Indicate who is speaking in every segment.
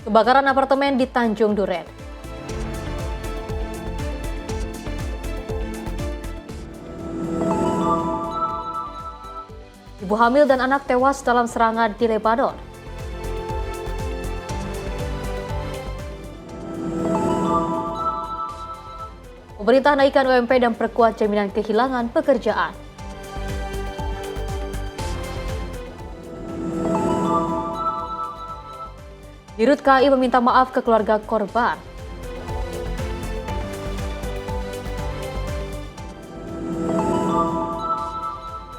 Speaker 1: Kebakaran apartemen di Tanjung Duren. Ibu hamil dan anak tewas dalam serangan di Lebanon. Pemerintah naikkan UMP dan perkuat jaminan kehilangan pekerjaan. Dirut KAI meminta maaf ke keluarga korban.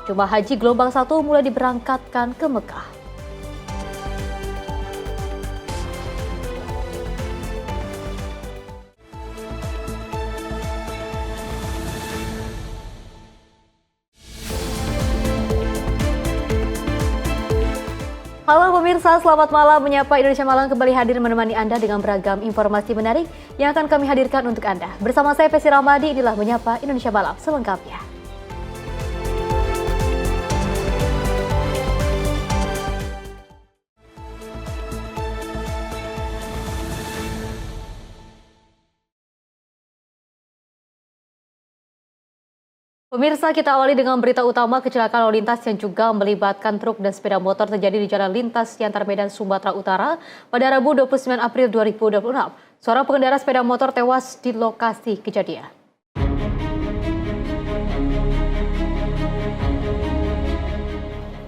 Speaker 1: Jemaah haji gelombang 1 mulai diberangkatkan ke Mekah. Halo pemirsa, selamat malam. Menyapa Indonesia Malam kembali hadir menemani Anda dengan beragam informasi menarik yang akan kami hadirkan untuk Anda. Bersama saya Pesi Ramadi, inilah Menyapa Indonesia Malam selengkapnya. Pemirsa, kita awali dengan berita utama kecelakaan lalu lintas yang juga melibatkan truk dan sepeda motor terjadi di Jalan Lintas Siantar Medan, Sumatera Utara pada Rabu 29 April 2026. Seorang pengendara sepeda motor tewas di lokasi kejadian.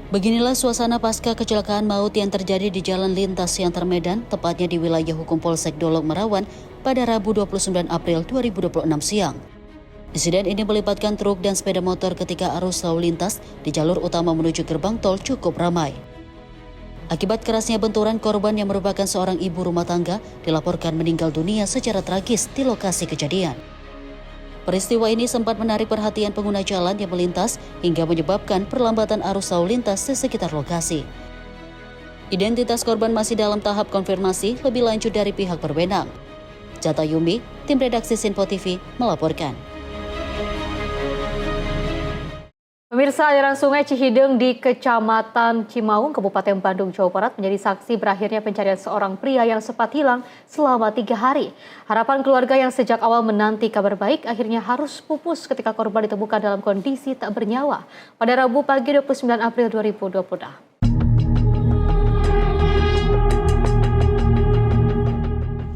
Speaker 2: Beginilah suasana pasca kecelakaan maut yang terjadi di Jalan Lintas Siantar Medan, tepatnya di wilayah hukum Polsek Dolok Merawan pada Rabu 29 April 2026 siang. Insiden ini melibatkan truk dan sepeda motor ketika arus lalu lintas di jalur utama menuju gerbang tol cukup ramai. Akibat kerasnya benturan, korban yang merupakan seorang ibu rumah tangga dilaporkan meninggal dunia secara tragis di lokasi kejadian. Peristiwa ini sempat menarik perhatian pengguna jalan yang melintas hingga menyebabkan perlambatan arus lalu lintas di sekitar lokasi. Identitas korban masih dalam tahap konfirmasi lebih lanjut dari pihak berwenang. Jata Yumi, tim redaksi Sinpo TV melaporkan.
Speaker 1: Pemirsa, aliran sungai Cihideng di Kecamatan Cimaung, Kabupaten Bandung, Jawa Barat menjadi saksi berakhirnya pencarian seorang pria yang sempat hilang selama 3 hari. Harapan keluarga yang sejak awal menanti kabar baik akhirnya harus pupus ketika korban ditemukan dalam kondisi tak bernyawa pada Rabu pagi 29 April 2026.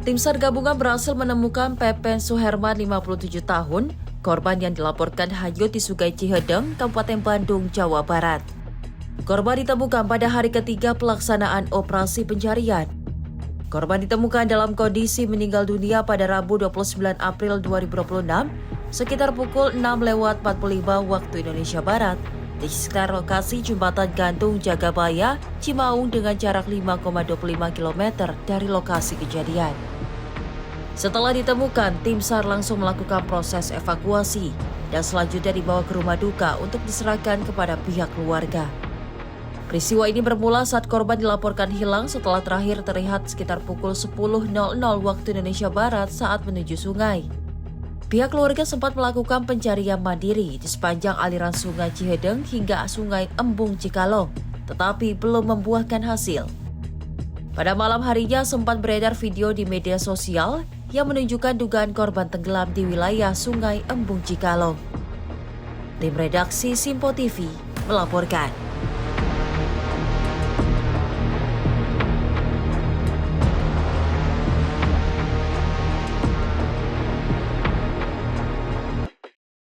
Speaker 3: Tim SAR gabungan berhasil menemukan Pepen Suherman 57 tahun, korban yang dilaporkan hanyut di Sungai Cihideng, Kabupaten Bandung, Jawa Barat. Korban ditemukan pada hari ketiga pelaksanaan operasi pencarian. Korban ditemukan dalam kondisi meninggal dunia pada Rabu 29 April 2026 sekitar pukul 6:45 waktu Indonesia Barat di sekitar lokasi Jembatan Gantung Jagabaya, Cimaung dengan jarak 5,25 km dari lokasi kejadian. Setelah ditemukan, tim SAR langsung melakukan proses evakuasi dan selanjutnya dibawa ke rumah duka untuk diserahkan kepada pihak keluarga. Peristiwa ini bermula saat korban dilaporkan hilang setelah terakhir terlihat sekitar pukul 10.00 waktu Indonesia Barat saat menuju sungai. Pihak keluarga sempat melakukan pencarian mandiri di sepanjang aliran sungai Cihideng hingga sungai Embung Cikalong, tetapi belum membuahkan hasil. Pada malam harinya sempat beredar video di media sosial yang menunjukkan dugaan korban tenggelam di wilayah Sungai Embung Cikalong. Tim redaksi Sinpo TV melaporkan.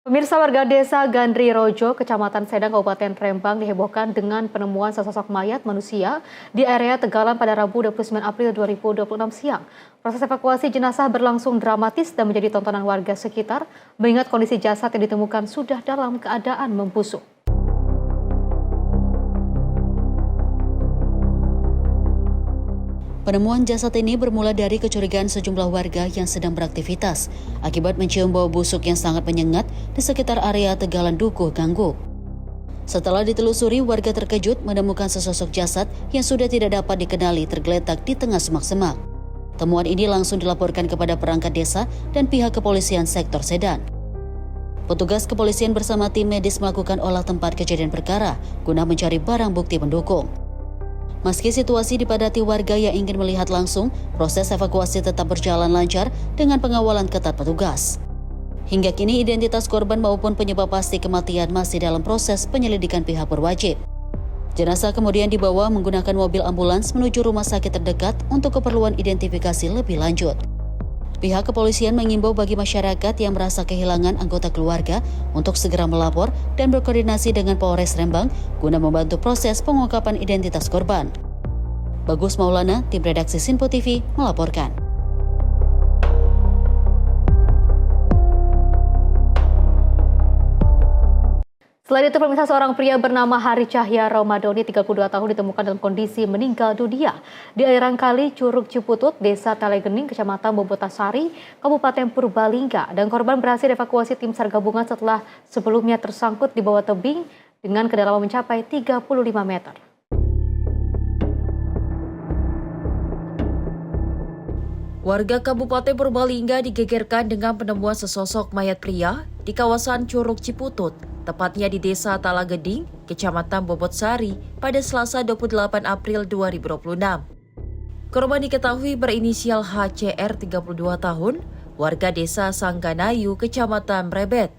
Speaker 1: Pemirsa, warga desa Gandri Rojo, Kecamatan Sedang, Kabupaten Rembang dihebohkan dengan penemuan sesosok mayat manusia di area Tegalan pada Rabu 29 April 2026 siang. Proses evakuasi jenazah berlangsung dramatis dan menjadi tontonan warga sekitar mengingat kondisi jasad yang ditemukan sudah dalam keadaan membusuk.
Speaker 2: Penemuan jasad ini bermula dari kecurigaan sejumlah warga yang sedang beraktivitas akibat mencium bau busuk yang sangat menyengat di sekitar area Tegalan Dukuh Ganggu. Setelah ditelusuri, warga terkejut menemukan sesosok jasad yang sudah tidak dapat dikenali tergeletak di tengah semak-semak. Temuan ini langsung dilaporkan kepada perangkat desa dan pihak kepolisian sektor Sedan. Petugas kepolisian bersama tim medis melakukan olah tempat kejadian perkara guna mencari barang bukti pendukung. Meski situasi dipadati warga yang ingin melihat langsung, proses evakuasi tetap berjalan lancar dengan pengawalan ketat petugas. Hingga kini identitas korban maupun penyebab pasti kematian masih dalam proses penyelidikan pihak berwajib. Jenazah kemudian dibawa menggunakan mobil ambulans menuju rumah sakit terdekat untuk keperluan identifikasi lebih lanjut. Pihak kepolisian mengimbau bagi masyarakat yang merasa kehilangan anggota keluarga untuk segera melapor dan berkoordinasi dengan Polres Rembang guna membantu proses pengungkapan identitas korban. Bagus Maulana, tim redaksi Sinpo TV melaporkan.
Speaker 1: Selain itu, pemirsa, seorang pria bernama Hari Cahya Ramadoni, 32 tahun, ditemukan dalam kondisi meninggal dunia di aliran kali Curug Ciputut, Desa Telegening, Kecamatan Bobotasari, Kabupaten Purbalingga. Dan korban berhasil dievakuasi tim SAR gabungan setelah sebelumnya tersangkut di bawah tebing dengan kedalaman mencapai 35 meter.
Speaker 3: Warga Kabupaten Purbalingga digegerkan dengan penemuan sesosok mayat pria di kawasan Curug Ciputut, tepatnya di Desa Talageding, Kecamatan Bobotsari, pada Selasa 28 April 2026. Korban diketahui berinisial HCR 32 tahun, warga Desa Sangganayu, Kecamatan Mrebet.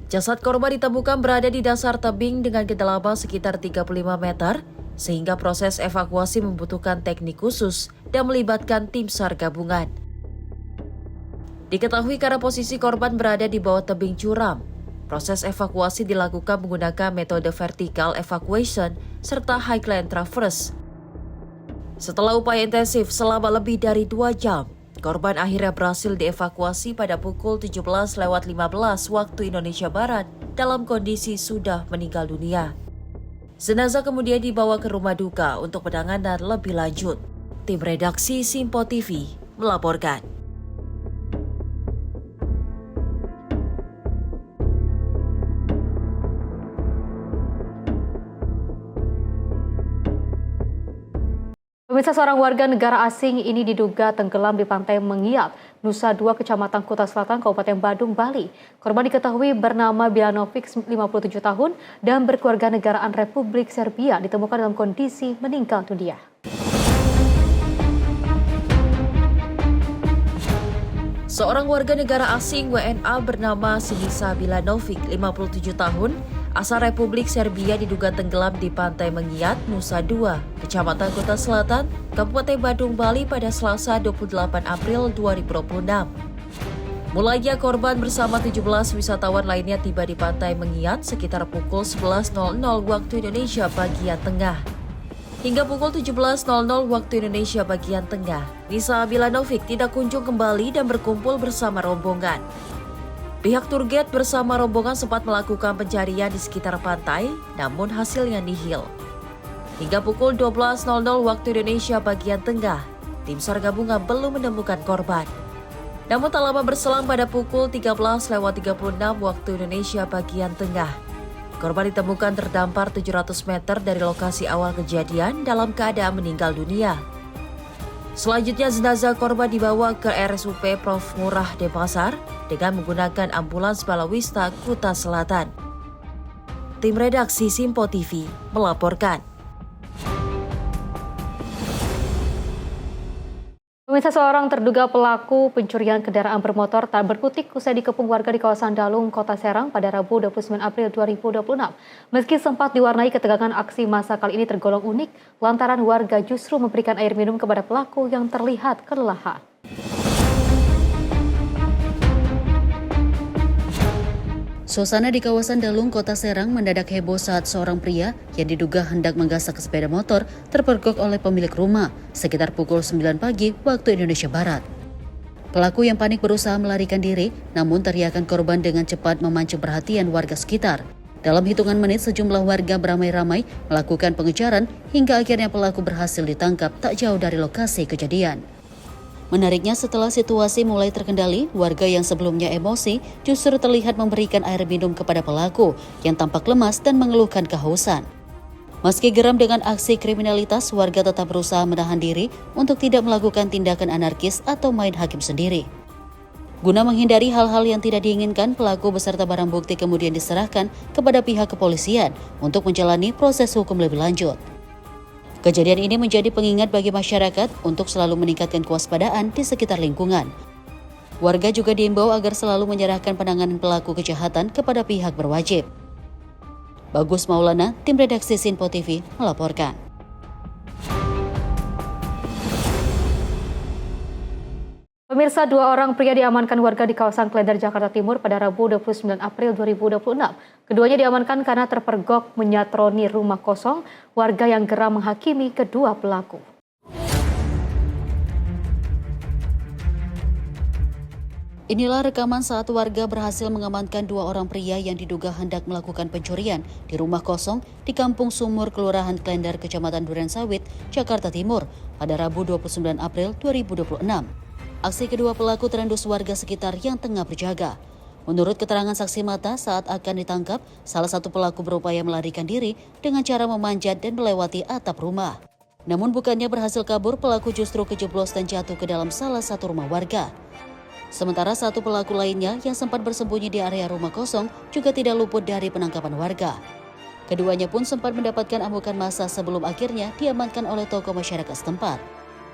Speaker 3: Jasad korban ditemukan berada di dasar tebing dengan kedalaman sekitar 35 meter, sehingga proses evakuasi membutuhkan teknik khusus dan melibatkan tim SAR gabungan. Diketahui karena posisi korban berada di bawah tebing curam, proses evakuasi dilakukan menggunakan metode vertical evacuation serta highland traverse. Setelah upaya intensif selama lebih dari 2 jam, korban akhirnya berhasil dievakuasi pada pukul 17.15 waktu Indonesia Barat dalam kondisi sudah meninggal dunia. Jenazah kemudian dibawa ke rumah duka untuk penanganan lebih lanjut. Tim redaksi Sinpo TV melaporkan.
Speaker 1: Pemirsa, seorang warga negara asing ini diduga tenggelam di pantai Mengiat, Nusa Dua, Kecamatan Kuta Selatan, Kabupaten Badung, Bali. Korban diketahui bernama Bilanovic, 57 tahun, dan berkeluarga negaraan Republik Serbia, ditemukan dalam kondisi meninggal dunia.
Speaker 3: Seorang warga negara asing WNA bernama Sinisa Bilanovic, 57 tahun, asal Republik Serbia, diduga tenggelam di pantai Mengiat, Nusa Dua, Kecamatan Kuta Selatan, Kabupaten Badung, Bali pada Selasa 28 April 2026. Mulanya korban bersama 17 wisatawan lainnya tiba di pantai Mengiat sekitar pukul 11.00 waktu Indonesia bagian tengah. Hingga pukul 17.00 waktu Indonesia bagian tengah, Nisa Bilanovic tidak kunjung kembali dan berkumpul bersama rombongan. Pihak tour guide bersama rombongan sempat melakukan pencarian di sekitar pantai, namun hasilnya nihil. Hingga pukul 12.00 waktu Indonesia bagian tengah, tim SAR gabungan belum menemukan korban. Namun tak lama berselang pada pukul 13.36 waktu Indonesia bagian tengah, korban ditemukan terdampar 700 meter dari lokasi awal kejadian dalam keadaan meninggal dunia. Selanjutnya jenazah korban dibawa ke RSUP Prof. Ngurah Denpasar dengan menggunakan ambulans Balawista Kuta Selatan. Tim redaksi Sinpo TV melaporkan.
Speaker 1: Pemirsa, seorang terduga pelaku pencurian kendaraan bermotor tak berkutik usai dikepung warga di kawasan Dalung, Kota Serang pada Rabu 29 April 2026. Meski sempat diwarnai ketegangan, aksi massa kali ini tergolong unik lantaran warga justru memberikan air minum kepada pelaku yang terlihat kelelahan.
Speaker 2: Suasana di kawasan Dalung, Kota Serang mendadak heboh saat seorang pria yang diduga hendak menggasak sepeda motor terpergok oleh pemilik rumah sekitar pukul 9 pagi waktu Indonesia Barat. Pelaku yang panik berusaha melarikan diri, namun teriakan korban dengan cepat memancing perhatian warga sekitar. Dalam hitungan menit, sejumlah warga beramai-ramai melakukan pengejaran hingga akhirnya pelaku berhasil ditangkap tak jauh dari lokasi kejadian. Menariknya, setelah situasi mulai terkendali, warga yang sebelumnya emosi justru terlihat memberikan air minum kepada pelaku yang tampak lemas dan mengeluhkan kehausan. Meski geram dengan aksi kriminalitas, warga tetap berusaha menahan diri untuk tidak melakukan tindakan anarkis atau main hakim sendiri. Guna menghindari hal-hal yang tidak diinginkan, pelaku beserta barang bukti kemudian diserahkan kepada pihak kepolisian untuk menjalani proses hukum lebih lanjut. Kejadian ini menjadi pengingat bagi masyarakat untuk selalu meningkatkan kewaspadaan di sekitar lingkungan. Warga juga diimbau agar selalu menyerahkan penanganan pelaku kejahatan kepada pihak berwajib. Bagus Maulana, tim redaksi Sinpo TV melaporkan.
Speaker 1: Pemirsa, 2 orang pria diamankan warga di kawasan Klender, Jakarta Timur pada Rabu 29 April 2026. Keduanya diamankan karena terpergok menyatroni rumah kosong warga yang geram menghakimi kedua pelaku.
Speaker 2: Inilah rekaman saat warga berhasil mengamankan 2 orang pria yang diduga hendak melakukan pencurian di rumah kosong di Kampung Sumur, Kelurahan Klender, Kecamatan Durensawit, Jakarta Timur pada Rabu 29 April 2026. Aksi kedua pelaku terendus warga sekitar yang tengah berjaga. Menurut keterangan saksi mata, saat akan ditangkap, salah satu pelaku berupaya melarikan diri dengan cara memanjat dan melewati atap rumah. Namun bukannya berhasil kabur, pelaku justru kejeblos dan jatuh ke dalam salah satu rumah warga. Sementara satu pelaku lainnya yang sempat bersembunyi di area rumah kosong juga tidak luput dari penangkapan warga. Keduanya pun sempat mendapatkan amukan massa sebelum akhirnya diamankan oleh tokoh masyarakat setempat.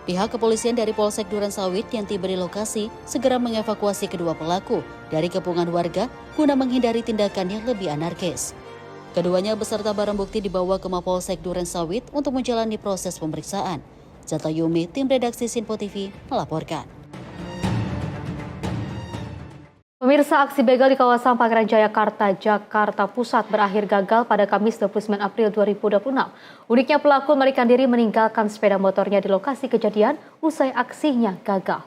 Speaker 2: Pihak kepolisian dari Polsek Durensawit yang tiba di lokasi segera mengevakuasi kedua pelaku dari kepungan warga guna menghindari tindakan yang lebih anarkis. Keduanya beserta barang bukti dibawa ke Mapolsek Durensawit untuk menjalani proses pemeriksaan. Zata Yumi, tim redaksi Sinpo TV melaporkan.
Speaker 1: Pemirsa, aksi begal di kawasan Pangeran Jayakarta, Jakarta Pusat berakhir gagal pada Kamis 29 April 2026. Uniknya pelaku melarikan diri meninggalkan sepeda motornya di lokasi kejadian usai aksinya gagal.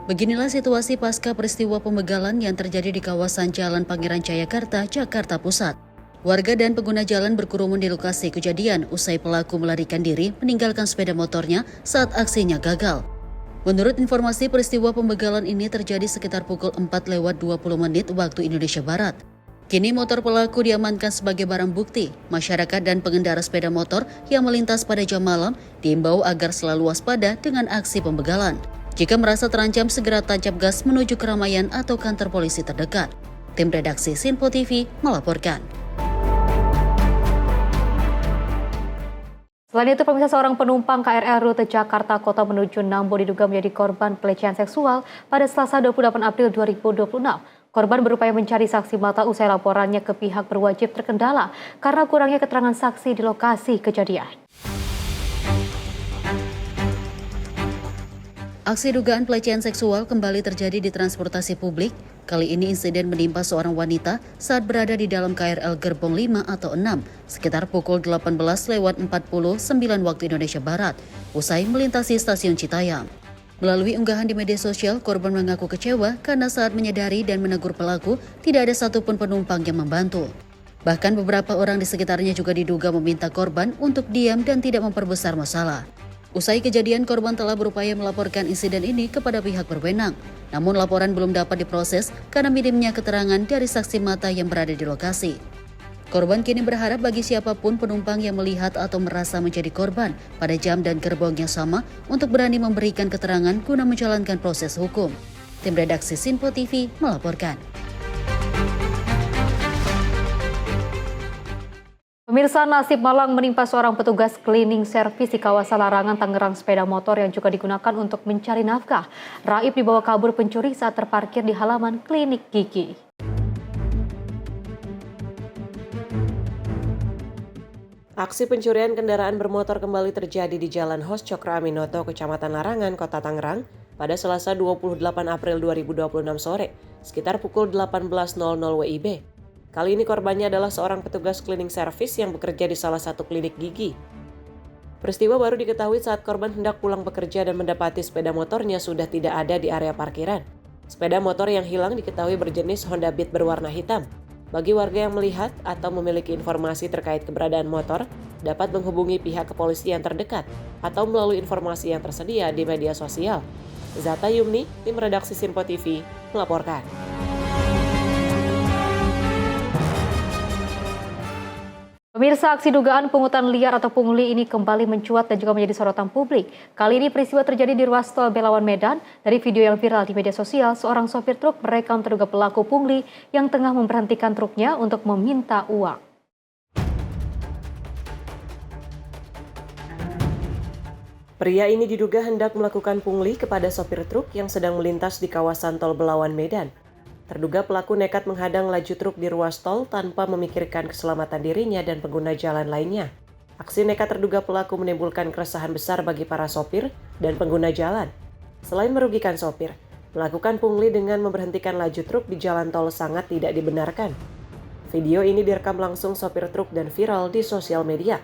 Speaker 2: Beginilah situasi pasca peristiwa pembegalan yang terjadi di kawasan Jalan Pangeran Jayakarta, Jakarta Pusat. Warga dan pengguna jalan berkerumun di lokasi kejadian usai pelaku melarikan diri meninggalkan sepeda motornya saat aksinya gagal. Menurut informasi, peristiwa pembegalan ini terjadi sekitar pukul 4:20 waktu Indonesia Barat. Kini motor pelaku diamankan sebagai barang bukti. Masyarakat dan pengendara sepeda motor yang melintas pada jam malam diimbau agar selalu waspada dengan aksi pembegalan. Jika merasa terancam, segera tancap gas menuju keramaian atau kantor polisi terdekat. Tim redaksi Sinpo TV melaporkan.
Speaker 1: Selain itu, pemirsa, seorang penumpang KRL rute Jakarta Kota menuju Nambo diduga menjadi korban pelecehan seksual pada Selasa 28 April 2026. Korban berupaya mencari saksi mata usai laporannya ke pihak berwajib terkendala karena kurangnya keterangan saksi di lokasi kejadian.
Speaker 2: Aksi dugaan pelecehan seksual kembali terjadi di transportasi publik. Kali ini insiden menimpa seorang wanita saat berada di dalam KRL Gerbong 5 atau 6 sekitar pukul 18:49 waktu Indonesia Barat usai melintasi stasiun Citayam. Melalui unggahan di media sosial, korban mengaku kecewa karena saat menyadari dan menegur pelaku tidak ada satupun penumpang yang membantu. Bahkan beberapa orang di sekitarnya juga diduga meminta korban untuk diam dan tidak memperbesar masalah. Usai kejadian, korban telah berupaya melaporkan insiden ini kepada pihak berwenang. Namun laporan belum dapat diproses karena minimnya keterangan dari saksi mata yang berada di lokasi. Korban kini berharap bagi siapapun penumpang yang melihat atau merasa menjadi korban pada jam dan gerbong yang sama untuk berani memberikan keterangan guna menjalankan proses hukum. Tim redaksi Sinpo TV melaporkan.
Speaker 1: Pemirsa, nasib malang menimpa seorang petugas cleaning service di kawasan Larangan, Tangerang. Sepeda motor yang juga digunakan untuk mencari nafkah. Raib dibawa kabur pencuri saat terparkir di halaman klinik gigi.
Speaker 4: Aksi pencurian kendaraan bermotor kembali terjadi di Jalan Hos Cokro Aminoto, Kecamatan Larangan, Kota Tangerang pada Selasa 28 April 2026 sore, sekitar pukul 18.00 WIB. Kali ini korbannya adalah seorang petugas cleaning service yang bekerja di salah satu klinik gigi. Peristiwa baru diketahui saat korban hendak pulang bekerja dan mendapati sepeda motornya sudah tidak ada di area parkiran. Sepeda motor yang hilang diketahui berjenis Honda Beat berwarna hitam. Bagi warga yang melihat atau memiliki informasi terkait keberadaan motor, dapat menghubungi pihak kepolisian terdekat atau melalui informasi yang tersedia di media sosial. Zata Yumi, tim redaksi Sinpo TV, melaporkan.
Speaker 1: Pemirsa, aksi dugaan pungutan liar atau pungli ini kembali mencuat dan juga menjadi sorotan publik. Kali ini peristiwa terjadi di ruas tol Belawan Medan. Dari video yang viral di media sosial, seorang sopir truk merekam terduga pelaku pungli yang tengah memberhentikan truknya untuk meminta uang.
Speaker 4: Pria ini diduga hendak melakukan pungli kepada sopir truk yang sedang melintas di kawasan tol Belawan Medan. Terduga pelaku nekat menghadang laju truk di ruas tol tanpa memikirkan keselamatan dirinya dan pengguna jalan lainnya. Aksi nekat terduga pelaku menimbulkan keresahan besar bagi para sopir dan pengguna jalan. Selain merugikan sopir, melakukan pungli dengan memberhentikan laju truk di jalan tol sangat tidak dibenarkan. Video ini direkam langsung sopir truk dan viral di sosial media.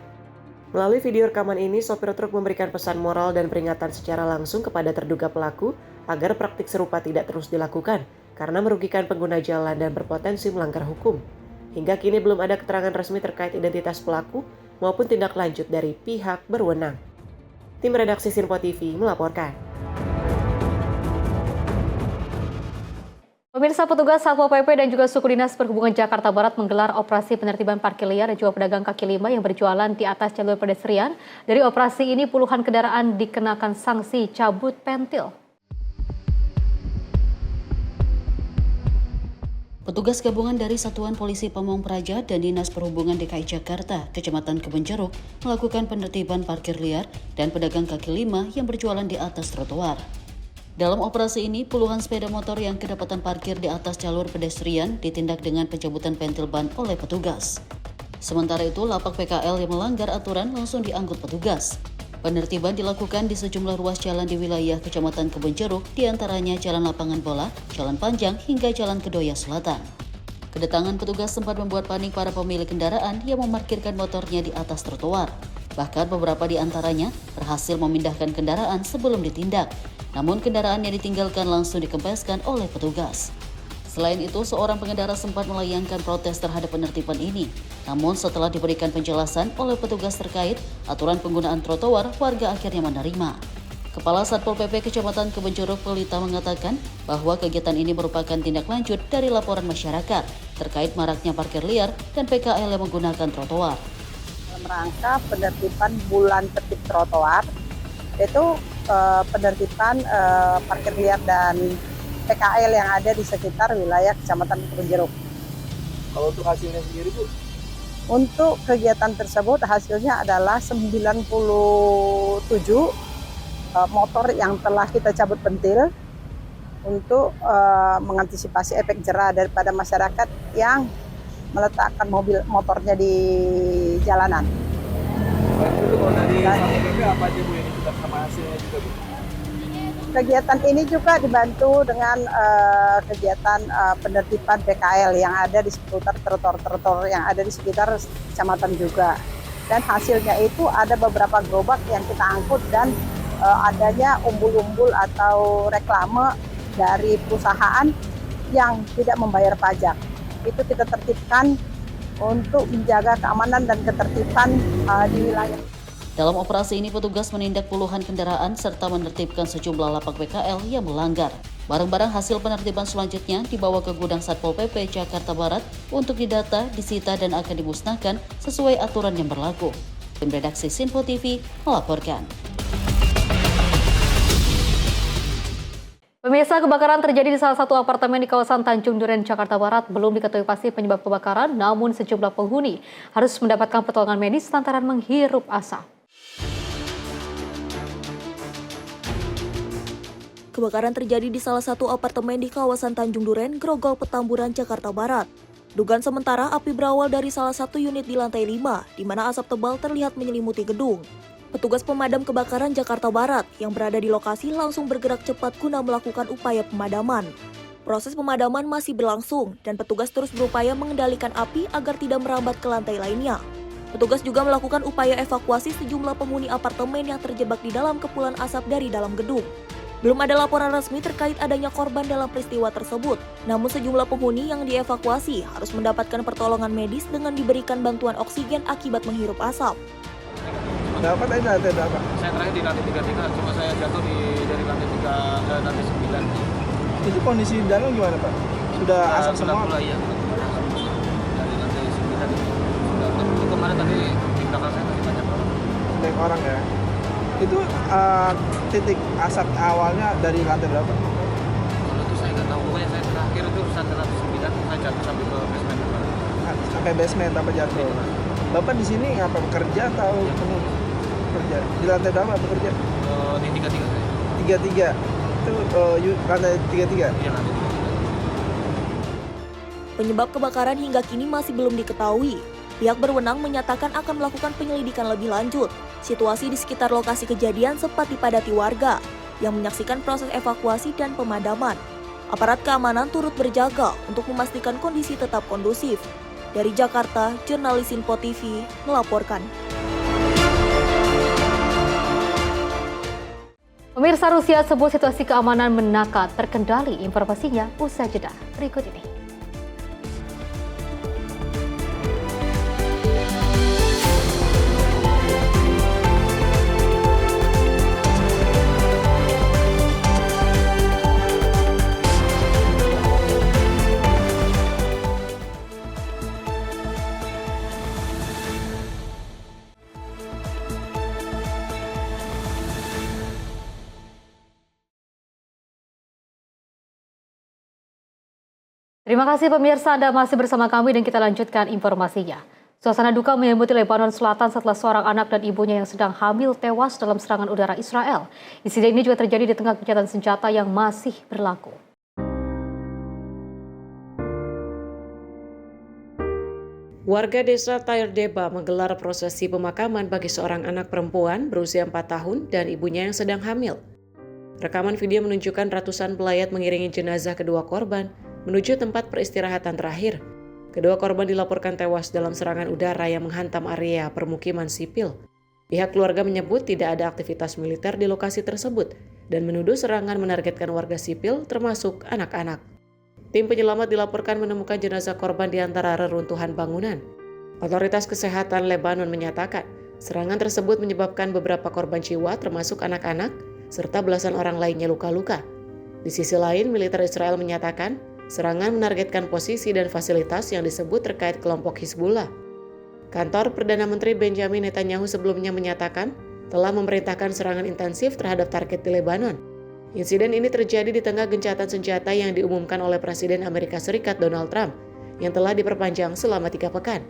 Speaker 4: Melalui video rekaman ini, sopir truk memberikan pesan moral dan peringatan secara langsung kepada terduga pelaku agar praktik serupa tidak terus dilakukan karena merugikan pengguna jalan dan berpotensi melanggar hukum. Hingga kini belum ada keterangan resmi terkait identitas pelaku maupun tindak lanjut dari pihak berwenang. Tim redaksi Sinpo TV melaporkan.
Speaker 1: Pemirsa, petugas Satpol PP dan juga Suku Dinas Perhubungan Jakarta Barat menggelar operasi penertiban parkir liar dan juga pedagang kaki lima yang berjualan di atas jalur pedestrian. Dari operasi ini puluhan kendaraan dikenakan sanksi cabut pentil.
Speaker 2: Petugas gabungan dari Satuan Polisi Pamong Praja dan Dinas Perhubungan DKI Jakarta, Kecamatan Kebonjeruk, melakukan penertiban parkir liar dan pedagang kaki lima yang berjualan di atas trotoar. Dalam operasi ini, puluhan sepeda motor yang kedapatan parkir di atas jalur pedestrian ditindak dengan pencabutan pentil ban oleh petugas. Sementara itu, lapak PKL yang melanggar aturan langsung diangkut petugas. Penertiban dilakukan di sejumlah ruas jalan di wilayah Kecamatan Kebonjeruk, diantaranya Jalan Lapangan Bola, Jalan Panjang, hingga Jalan Kedoya Selatan. Kedatangan petugas sempat membuat panik para pemilik kendaraan yang memarkirkan motornya di atas trotoar. Bahkan beberapa di antaranya berhasil memindahkan kendaraan sebelum ditindak. Namun kendaraan yang ditinggalkan langsung dikempeskan oleh petugas. Selain itu, seorang pengendara sempat melayangkan protes terhadap penertiban ini. Namun setelah diberikan penjelasan oleh petugas terkait aturan penggunaan trotoar, warga akhirnya menerima. Kepala Satpol PP Kecamatan Kebonjeruk Pelita mengatakan bahwa kegiatan ini merupakan tindak lanjut dari laporan masyarakat terkait maraknya parkir liar dan PKL yang menggunakan trotoar.
Speaker 5: Dalam rangka penertiban bulan tertib trotoar, itu penertiban parkir liar dan PKL yang ada di sekitar wilayah Kecamatan Kebonjeruk.
Speaker 6: Kalau untuk hasilnya sendiri, Bu?
Speaker 5: Untuk kegiatan tersebut hasilnya adalah 97 motor yang telah kita cabut pentil untuk mengantisipasi efek jera daripada masyarakat yang meletakkan mobil motornya di jalanan.
Speaker 6: Itu kalau dari Satpol PP apa aja, Bu, yang ditindak sama hasilnya juga, Bu?
Speaker 5: Kegiatan ini juga dibantu dengan kegiatan penertiban PKL yang ada di seputar trotoar-trotoar yang ada di sekitar kecamatan juga. Dan hasilnya itu ada beberapa gerobak yang kita angkut dan adanya umbul-umbul atau reklame dari perusahaan yang tidak membayar pajak. Itu kita tertibkan untuk menjaga keamanan dan ketertiban di wilayah.
Speaker 2: Dalam operasi ini, petugas menindak puluhan kendaraan serta menertibkan sejumlah lapak PKL yang melanggar. Barang-barang hasil penertiban selanjutnya dibawa ke gudang Satpol PP Jakarta Barat untuk didata, disita, dan akan dimusnahkan sesuai aturan yang berlaku. Tim redaksi Sinpo TV melaporkan.
Speaker 1: Pemirsa, kebakaran terjadi di salah satu apartemen di kawasan Tanjung Duren, Jakarta Barat. Belum diketahui pasti penyebab kebakaran, namun sejumlah penghuni harus mendapatkan pertolongan medis lantaran menghirup asap.
Speaker 7: Kebakaran terjadi di salah satu apartemen di kawasan Tanjung Duren, Grogol, Petamburan, Jakarta Barat. Dugaan sementara api berawal dari salah satu unit di lantai 5, di mana asap tebal terlihat menyelimuti gedung. Petugas pemadam kebakaran Jakarta Barat yang berada di lokasi langsung bergerak cepat guna melakukan upaya pemadaman. Proses pemadaman masih berlangsung dan petugas terus berupaya mengendalikan api agar tidak merambat ke lantai lainnya. Petugas juga melakukan upaya evakuasi sejumlah penghuni apartemen yang terjebak di dalam kepulan asap dari dalam gedung. Belum ada laporan resmi terkait adanya korban dalam peristiwa tersebut. Namun sejumlah penghuni yang dievakuasi harus mendapatkan pertolongan medis dengan diberikan bantuan oksigen akibat menghirup asap.
Speaker 6: Dapat aja, dapat.
Speaker 8: Saya terakhir di lantai 33, cuma saya jatuh dari lantai 3 lantai 9.
Speaker 6: Itu kondisi di dalam gimana, Pak? Sudah asap semua?
Speaker 8: Sudah mulai, ya. Dari lantai 9 itu sudah tertutup Ada tadi di belakang saya tadi banyak orang.
Speaker 6: Banyak orang ya. Itu titik asap awalnya dari lantai berapa?
Speaker 8: Kalau itu saya nggak tahu. Pokoknya saya terakhir itu lantai 9, saya jatuh sampai ke basement.
Speaker 6: Sampai basement apa jatuh? Bapak di sini apa bekerja atau bekerja? Di lantai berapa bekerja?
Speaker 8: Di 33 saya.
Speaker 6: 33. Itu lantai 33?
Speaker 8: Iya, lantai 33.
Speaker 7: Penyebab kebakaran hingga kini masih belum diketahui. Pihak berwenang menyatakan akan melakukan penyelidikan lebih lanjut. Situasi di sekitar lokasi kejadian sempat dipadati warga yang menyaksikan proses evakuasi dan pemadaman. Aparat keamanan turut berjaga untuk memastikan kondisi tetap kondusif. Dari Jakarta, jurnalis Info TV melaporkan.
Speaker 1: Pemirsa, Rusia sebut situasi keamanan menakar terkendali. Informasinya usai jeda berikut ini. Terima kasih pemirsa, Anda masih bersama kami dan kita lanjutkan informasinya. Suasana duka menyelimuti Lebanon Selatan setelah seorang anak dan ibunya yang sedang hamil tewas dalam serangan udara Israel. Insiden ini juga terjadi di tengah gencatan senjata yang masih berlaku.
Speaker 4: Warga desa Tair Deba menggelar prosesi pemakaman bagi seorang anak perempuan berusia 4 tahun dan ibunya yang sedang hamil. Rekaman video menunjukkan ratusan pelayat mengiringi jenazah kedua korban menuju tempat peristirahatan terakhir. Kedua korban dilaporkan tewas dalam serangan udara yang menghantam area permukiman sipil. Pihak keluarga menyebut tidak ada aktivitas militer di lokasi tersebut dan menuduh serangan menargetkan warga sipil termasuk anak-anak. Tim penyelamat dilaporkan menemukan jenazah korban di antara reruntuhan bangunan. Otoritas Kesehatan Lebanon menyatakan serangan tersebut menyebabkan beberapa korban jiwa termasuk anak-anak serta belasan orang lainnya luka-luka. Di sisi lain, militer Israel menyatakan serangan menargetkan posisi dan fasilitas yang disebut terkait kelompok Hizbullah. Kantor Perdana Menteri Benjamin Netanyahu sebelumnya menyatakan telah memerintahkan serangan intensif terhadap target di Lebanon. Insiden ini terjadi di tengah gencatan senjata yang diumumkan oleh Presiden Amerika Serikat Donald Trump yang telah diperpanjang selama 3 pekan.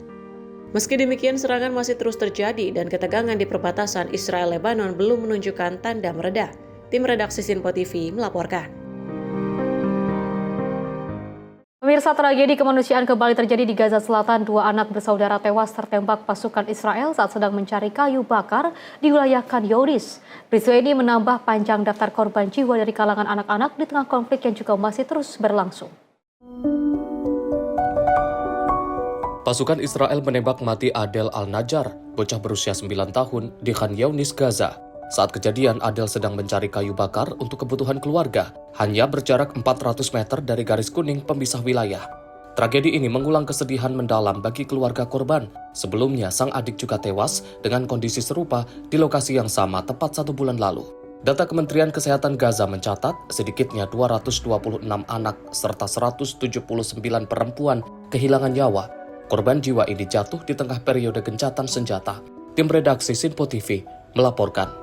Speaker 4: Meski demikian, serangan masih terus terjadi dan ketegangan di perbatasan Israel-Lebanon belum menunjukkan tanda mereda. Tim redaksi Info TV melaporkan.
Speaker 1: Pemirsa, tragedi kemanusiaan kembali terjadi di Gaza Selatan. 2 anak bersaudara tewas tertembak pasukan Israel saat sedang mencari kayu bakar di wilayah Khan Younis. Peristiwa ini menambah panjang daftar korban jiwa dari kalangan anak-anak di tengah konflik yang juga masih terus berlangsung.
Speaker 9: Pasukan Israel menembak mati Adel Al-Najjar, bocah berusia 9 tahun di Khan Younis, Gaza. Saat kejadian, Adel sedang mencari kayu bakar untuk kebutuhan keluarga, hanya berjarak 400 meter dari garis kuning pemisah wilayah. Tragedi ini mengulang kesedihan mendalam bagi keluarga korban. Sebelumnya, sang adik juga tewas dengan kondisi serupa di lokasi yang sama tepat 1 bulan lalu. Data Kementerian Kesehatan Gaza mencatat sedikitnya 226 anak serta 179 perempuan kehilangan nyawa. Korban jiwa ini jatuh di tengah periode gencatan senjata. Tim redaksi Info TV melaporkan.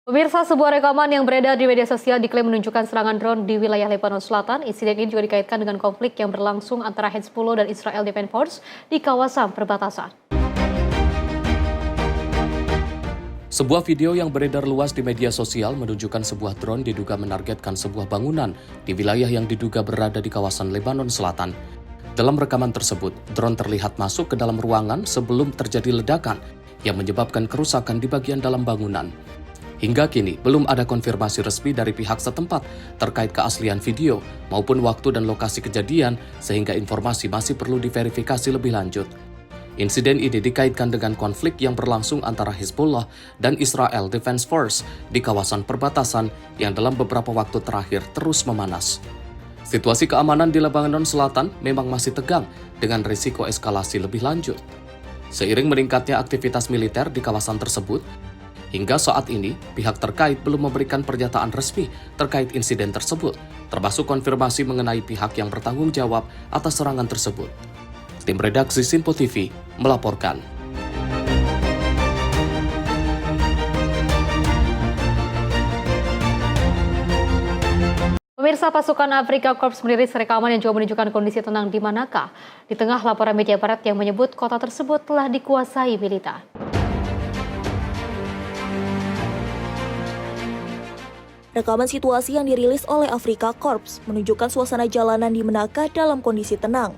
Speaker 1: Pemirsa, sebuah rekaman yang beredar di media sosial diklaim menunjukkan serangan drone di wilayah Lebanon Selatan. Insiden ini juga dikaitkan dengan konflik yang berlangsung antara Hezbollah dan Israel Defense Force di kawasan perbatasan.
Speaker 9: Sebuah video yang beredar luas di media sosial menunjukkan sebuah drone diduga menargetkan sebuah bangunan di wilayah yang diduga berada di kawasan Lebanon Selatan. Dalam rekaman tersebut, drone terlihat masuk ke dalam ruangan sebelum terjadi ledakan yang menyebabkan kerusakan di bagian dalam bangunan. Hingga kini, belum ada konfirmasi resmi dari pihak setempat terkait keaslian video maupun waktu dan lokasi kejadian, sehingga informasi masih perlu diverifikasi lebih lanjut. Insiden ini dikaitkan dengan konflik yang berlangsung antara Hezbollah dan Israel Defense Force di kawasan perbatasan yang dalam beberapa waktu terakhir terus memanas. Situasi keamanan di Lebanon Selatan memang masih tegang dengan risiko eskalasi lebih lanjut. Seiring meningkatnya aktivitas militer di kawasan tersebut, hingga saat ini, pihak terkait belum memberikan pernyataan resmi terkait insiden tersebut, termasuk konfirmasi mengenai pihak yang bertanggung jawab atas serangan tersebut. Tim redaksi Sinpo TV melaporkan.
Speaker 1: Pemirsa, pasukan Afrika Korps merilis rekaman yang juga menunjukkan kondisi tenang di Manaka di tengah laporan media barat yang menyebut kota tersebut telah dikuasai militer.
Speaker 7: Rekaman situasi yang dirilis oleh Afrika Korps menunjukkan suasana jalanan di Manaka dalam kondisi tenang.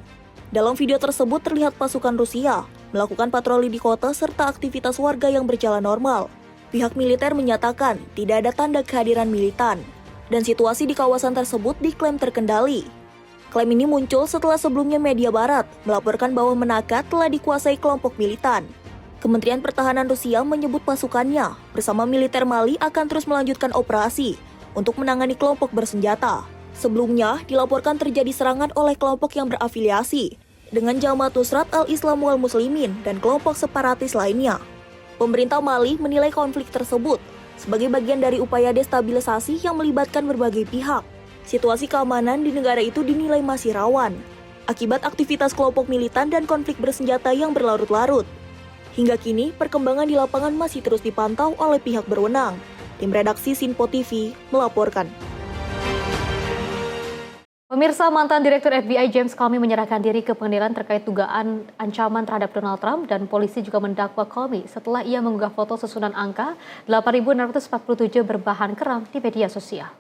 Speaker 7: Dalam video tersebut terlihat pasukan Rusia melakukan patroli di kota serta aktivitas warga yang berjalan normal. Pihak militer menyatakan tidak ada tanda kehadiran militan, dan situasi di kawasan tersebut diklaim terkendali. Klaim ini muncul setelah sebelumnya media barat melaporkan bahwa Manaka telah dikuasai kelompok militan. Kementerian Pertahanan Rusia menyebut pasukannya bersama militer Mali akan terus melanjutkan operasi untuk menangani kelompok bersenjata. Sebelumnya dilaporkan terjadi serangan oleh kelompok yang berafiliasi dengan Jamaat Nusrat al-Islam wal Muslimin dan kelompok separatis lainnya. Pemerintah Mali menilai konflik tersebut sebagai bagian dari upaya destabilisasi yang melibatkan berbagai pihak. Situasi keamanan di negara itu dinilai masih rawan akibat aktivitas kelompok militan dan konflik bersenjata yang berlarut-larut. Hingga kini, perkembangan di lapangan masih terus dipantau oleh pihak berwenang. Tim redaksi Sinpo TV melaporkan.
Speaker 1: Pemirsa, mantan Direktur FBI James Comey menyerahkan diri ke pengadilan terkait dugaan ancaman terhadap Donald Trump, dan polisi juga mendakwa Comey setelah ia mengunggah foto susunan angka 8.647 berbahan keram di media sosial.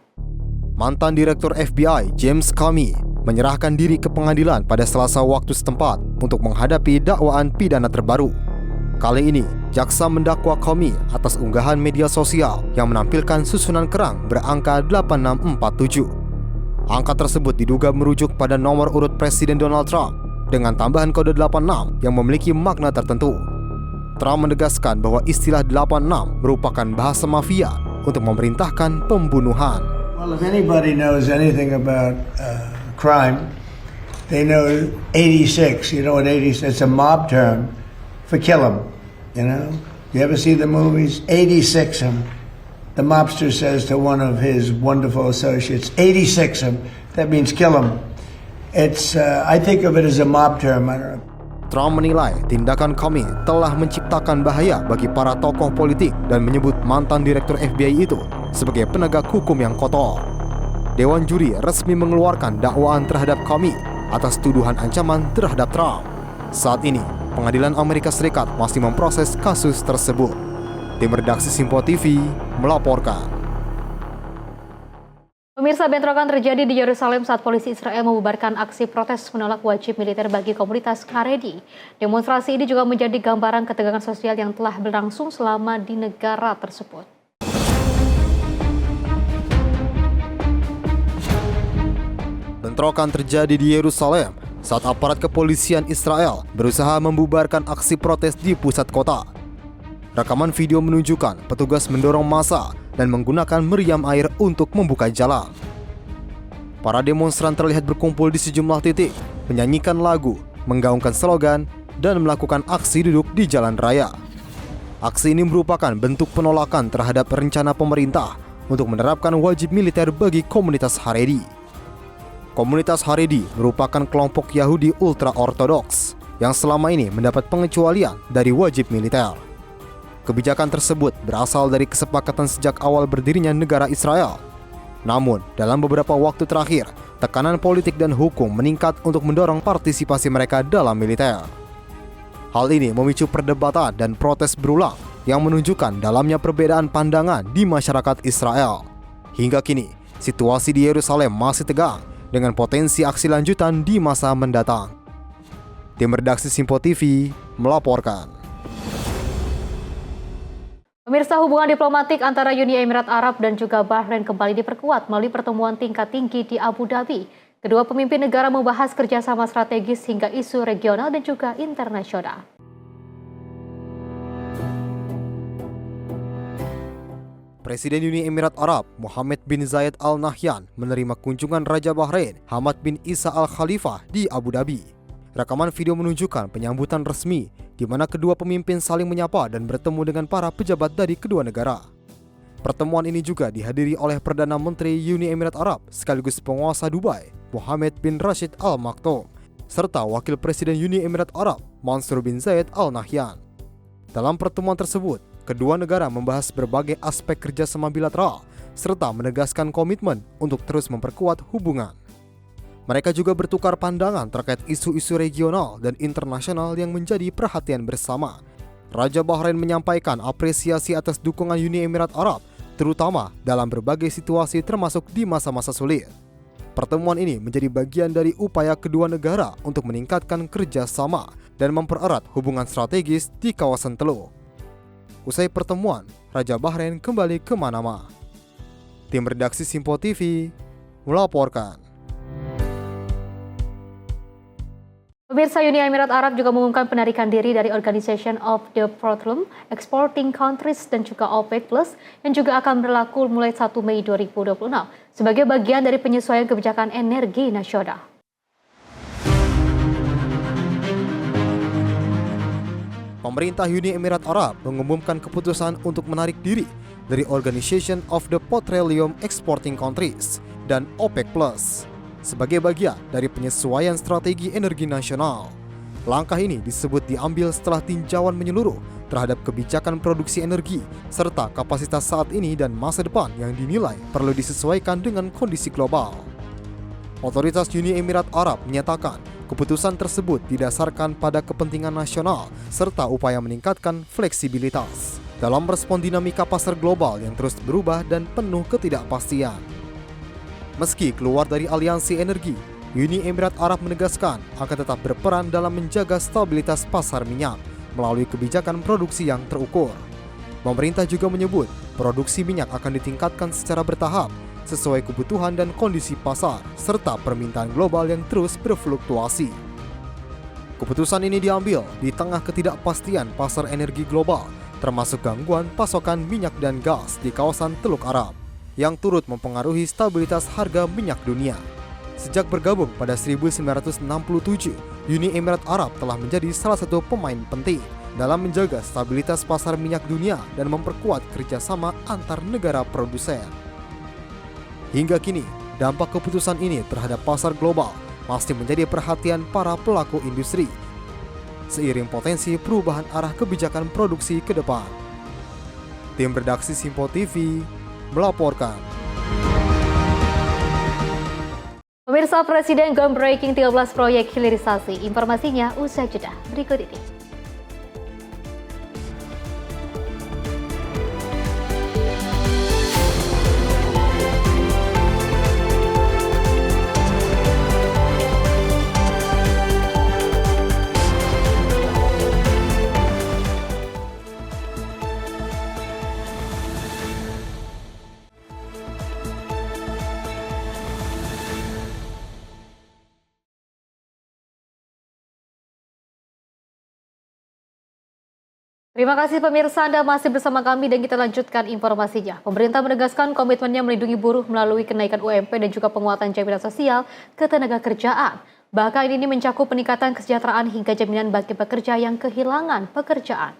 Speaker 10: Mantan Direktur FBI James Comey menyerahkan diri ke pengadilan pada Selasa waktu setempat untuk menghadapi dakwaan pidana terbaru. Kali ini, jaksa mendakwa Comey atas unggahan media sosial yang menampilkan susunan kerang berangka 8647. Angka tersebut diduga merujuk pada nomor urut Presiden Donald Trump dengan tambahan kode 86 yang memiliki makna tertentu. Trump menegaskan bahwa istilah 86 merupakan bahasa mafia untuk memerintahkan pembunuhan.
Speaker 11: Well, if anybody knows anything about crime, they know 86. You know what 86? It's a mob term for kill 'em. You know, you ever see the movies? 86 'em. The mobster says to one of his wonderful associates, 86 'em. That means kill 'em. It's, I think of it as a mob term. I don't know.
Speaker 10: Trump menilai tindakan Comey telah menciptakan bahaya bagi para tokoh politik dan menyebut mantan Direktur FBI itu sebagai penegak hukum yang kotor. Dewan juri resmi mengeluarkan dakwaan terhadap Comey atas tuduhan ancaman terhadap Trump. Saat ini, Pengadilan Amerika Serikat masih memproses kasus tersebut. Tim redaksi Sinpo TV melaporkan.
Speaker 1: Pemirsa, bentrokan terjadi di Yerusalem saat polisi Israel membubarkan aksi protes menolak wajib militer bagi komunitas Haredi. Demonstrasi ini juga menjadi gambaran ketegangan sosial yang telah berlangsung selama di negara tersebut.
Speaker 10: Bentrokan terjadi di Yerusalem saat aparat kepolisian Israel berusaha membubarkan aksi protes di pusat kota. Rekaman video menunjukkan petugas mendorong massa dan menggunakan meriam air untuk membuka jalan. Para demonstran terlihat berkumpul di sejumlah titik, menyanyikan lagu, menggaungkan slogan, dan melakukan aksi duduk di jalan raya. Aksi ini merupakan bentuk penolakan terhadap rencana pemerintah untuk menerapkan wajib militer bagi komunitas Haredi. Komunitas Haredi merupakan kelompok Yahudi ultra-ortodoks yang selama ini mendapat pengecualian dari wajib militer. Kebijakan tersebut berasal dari kesepakatan sejak awal berdirinya negara Israel. Namun, dalam beberapa waktu terakhir, tekanan politik dan hukum meningkat untuk mendorong partisipasi mereka dalam militer. Hal ini memicu perdebatan dan protes berulang yang menunjukkan dalamnya perbedaan pandangan di masyarakat Israel. Hingga kini, situasi di Yerusalem masih tegang dengan potensi aksi lanjutan di masa mendatang. Tim redaksi Sinpo TV melaporkan.
Speaker 1: Pemirsa, hubungan diplomatik antara Uni Emirat Arab dan juga Bahrain kembali diperkuat melalui pertemuan tingkat tinggi di Abu Dhabi. Kedua pemimpin negara membahas kerjasama strategis hingga isu regional dan juga internasional.
Speaker 10: Presiden Uni Emirat Arab Mohammed bin Zayed Al Nahyan menerima kunjungan Raja Bahrain Hamad bin Isa Al Khalifah di Abu Dhabi. Rekaman video menunjukkan penyambutan resmi di mana kedua pemimpin saling menyapa dan bertemu dengan para pejabat dari kedua negara. Pertemuan ini juga dihadiri oleh Perdana Menteri Uni Emirat Arab sekaligus penguasa Dubai, Mohammed bin Rashid Al Maktoum, serta Wakil Presiden Uni Emirat Arab Mansur bin Zayed Al Nahyan. Dalam pertemuan tersebut, kedua negara membahas berbagai aspek kerjasama bilateral serta menegaskan komitmen untuk terus memperkuat hubungan. Mereka juga bertukar pandangan terkait isu-isu regional dan internasional yang menjadi perhatian bersama. Raja Bahrain menyampaikan apresiasi atas dukungan Uni Emirat Arab, terutama dalam berbagai situasi termasuk di masa-masa sulit. Pertemuan ini menjadi bagian dari upaya kedua negara untuk meningkatkan kerjasama dan mempererat hubungan strategis di kawasan Teluk. Usai pertemuan, Raja Bahrain kembali ke Manama. Tim redaksi Simpo TV melaporkan.
Speaker 1: Pemirsa, Uni Emirat Arab juga mengumumkan penarikan diri dari Organization of the Petroleum Exporting Countries dan juga OPEC Plus yang juga akan berlaku mulai 1 Mei 2026 sebagai bagian dari penyesuaian kebijakan energi nasional.
Speaker 10: Pemerintah Uni Emirat Arab mengumumkan keputusan untuk menarik diri dari Organization of the Petroleum Exporting Countries dan OPEC Plus sebagai bagian dari penyesuaian strategi energi nasional. Langkah ini disebut diambil setelah tinjauan menyeluruh terhadap kebijakan produksi energi serta kapasitas saat ini dan masa depan yang dinilai perlu disesuaikan dengan kondisi global. Otoritas Uni Emirat Arab menyatakan keputusan tersebut didasarkan pada kepentingan nasional serta upaya meningkatkan fleksibilitas dalam respon dinamika pasar global yang terus berubah dan penuh ketidakpastian. Meski keluar dari aliansi energi, Uni Emirat Arab menegaskan akan tetap berperan dalam menjaga stabilitas pasar minyak melalui kebijakan produksi yang terukur. Pemerintah juga menyebut produksi minyak akan ditingkatkan secara bertahap sesuai kebutuhan dan kondisi pasar serta permintaan global yang terus berfluktuasi. Keputusan ini diambil di tengah ketidakpastian pasar energi global, termasuk gangguan pasokan minyak dan gas di kawasan Teluk Arab yang turut mempengaruhi stabilitas harga minyak dunia. Sejak bergabung pada 1967, Uni Emirat Arab telah menjadi salah satu pemain penting dalam menjaga stabilitas pasar minyak dunia dan memperkuat kerjasama antar negara produsen. Hingga kini, dampak keputusan ini terhadap pasar global masih menjadi perhatian para pelaku industri, seiring potensi perubahan arah kebijakan produksi ke depan. Tim redaksi Simpo TV melaporkan.
Speaker 1: Pemirsa, Presiden groundbreaking 13 proyek hilirisasi. Informasinya usai jeda berikut ini. Terima kasih pemirsa, Anda masih bersama kami dan kita lanjutkan informasinya. Pemerintah menegaskan komitmennya melindungi buruh melalui kenaikan UMP dan juga penguatan jaminan sosial ketenagakerjaan. Bahkan ini mencakup peningkatan kesejahteraan hingga jaminan bagi pekerja yang kehilangan pekerjaan.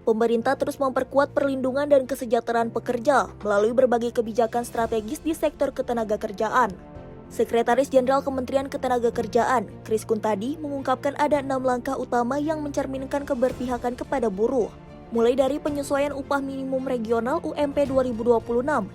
Speaker 7: Pemerintah terus memperkuat perlindungan dan kesejahteraan pekerja melalui berbagai kebijakan strategis di sektor ketenagakerjaan. Sekretaris Jenderal Kementerian Ketenagakerjaan, Kris Kuntadi, mengungkapkan ada 6 langkah utama yang mencerminkan keberpihakan kepada buruh, mulai dari penyesuaian upah minimum regional UMP 2026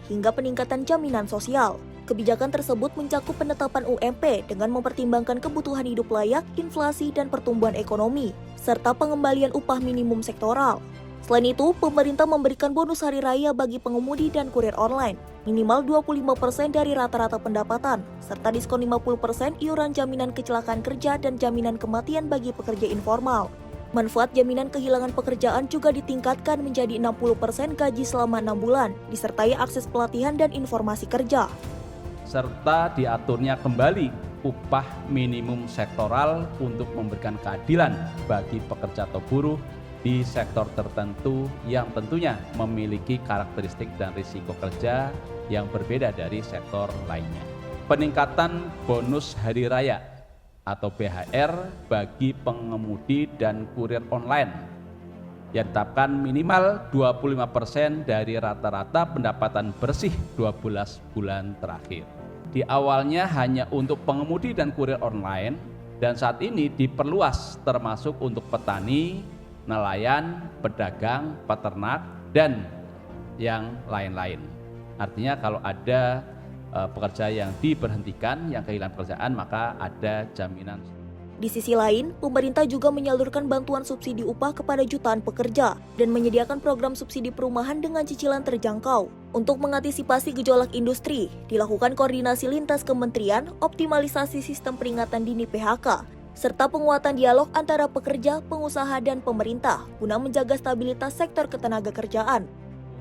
Speaker 7: hingga peningkatan jaminan sosial. Kebijakan tersebut mencakup penetapan UMP dengan mempertimbangkan kebutuhan hidup layak, inflasi, dan pertumbuhan ekonomi, serta pengembalian upah minimum sektoral. Selain itu, pemerintah memberikan bonus hari raya bagi pengemudi dan kurir online, minimal 25% dari rata-rata pendapatan, serta diskon 50% iuran jaminan kecelakaan kerja dan jaminan kematian bagi pekerja informal. Manfaat jaminan kehilangan pekerjaan juga ditingkatkan menjadi 60% gaji selama 6 bulan, disertai akses pelatihan dan informasi kerja.
Speaker 12: Serta diaturnya kembali upah minimum sektoral untuk memberikan keadilan bagi pekerja atau buruh di sektor tertentu yang tentunya memiliki karakteristik dan risiko kerja yang berbeda dari sektor lainnya. Peningkatan bonus hari raya atau BHR bagi pengemudi dan kurir online yang ditetapkan minimal 25% dari rata-rata pendapatan bersih 12 bulan terakhir. di awalnya hanya untuk pengemudi dan kurir online, dan saat ini diperluas termasuk untuk petani, nelayan, pedagang, peternak, dan yang lain-lain. Artinya kalau ada pekerja yang diberhentikan, yang kehilangan pekerjaan, maka ada jaminan.
Speaker 7: Di sisi lain, pemerintah juga menyalurkan bantuan subsidi upah kepada jutaan pekerja dan menyediakan program subsidi perumahan dengan cicilan terjangkau. Untuk mengantisipasi gejolak industri, dilakukan koordinasi lintas kementerian, optimalisasi sistem peringatan dini PHK, serta penguatan dialog antara pekerja, pengusaha, dan pemerintah guna menjaga stabilitas sektor ketenagakerjaan.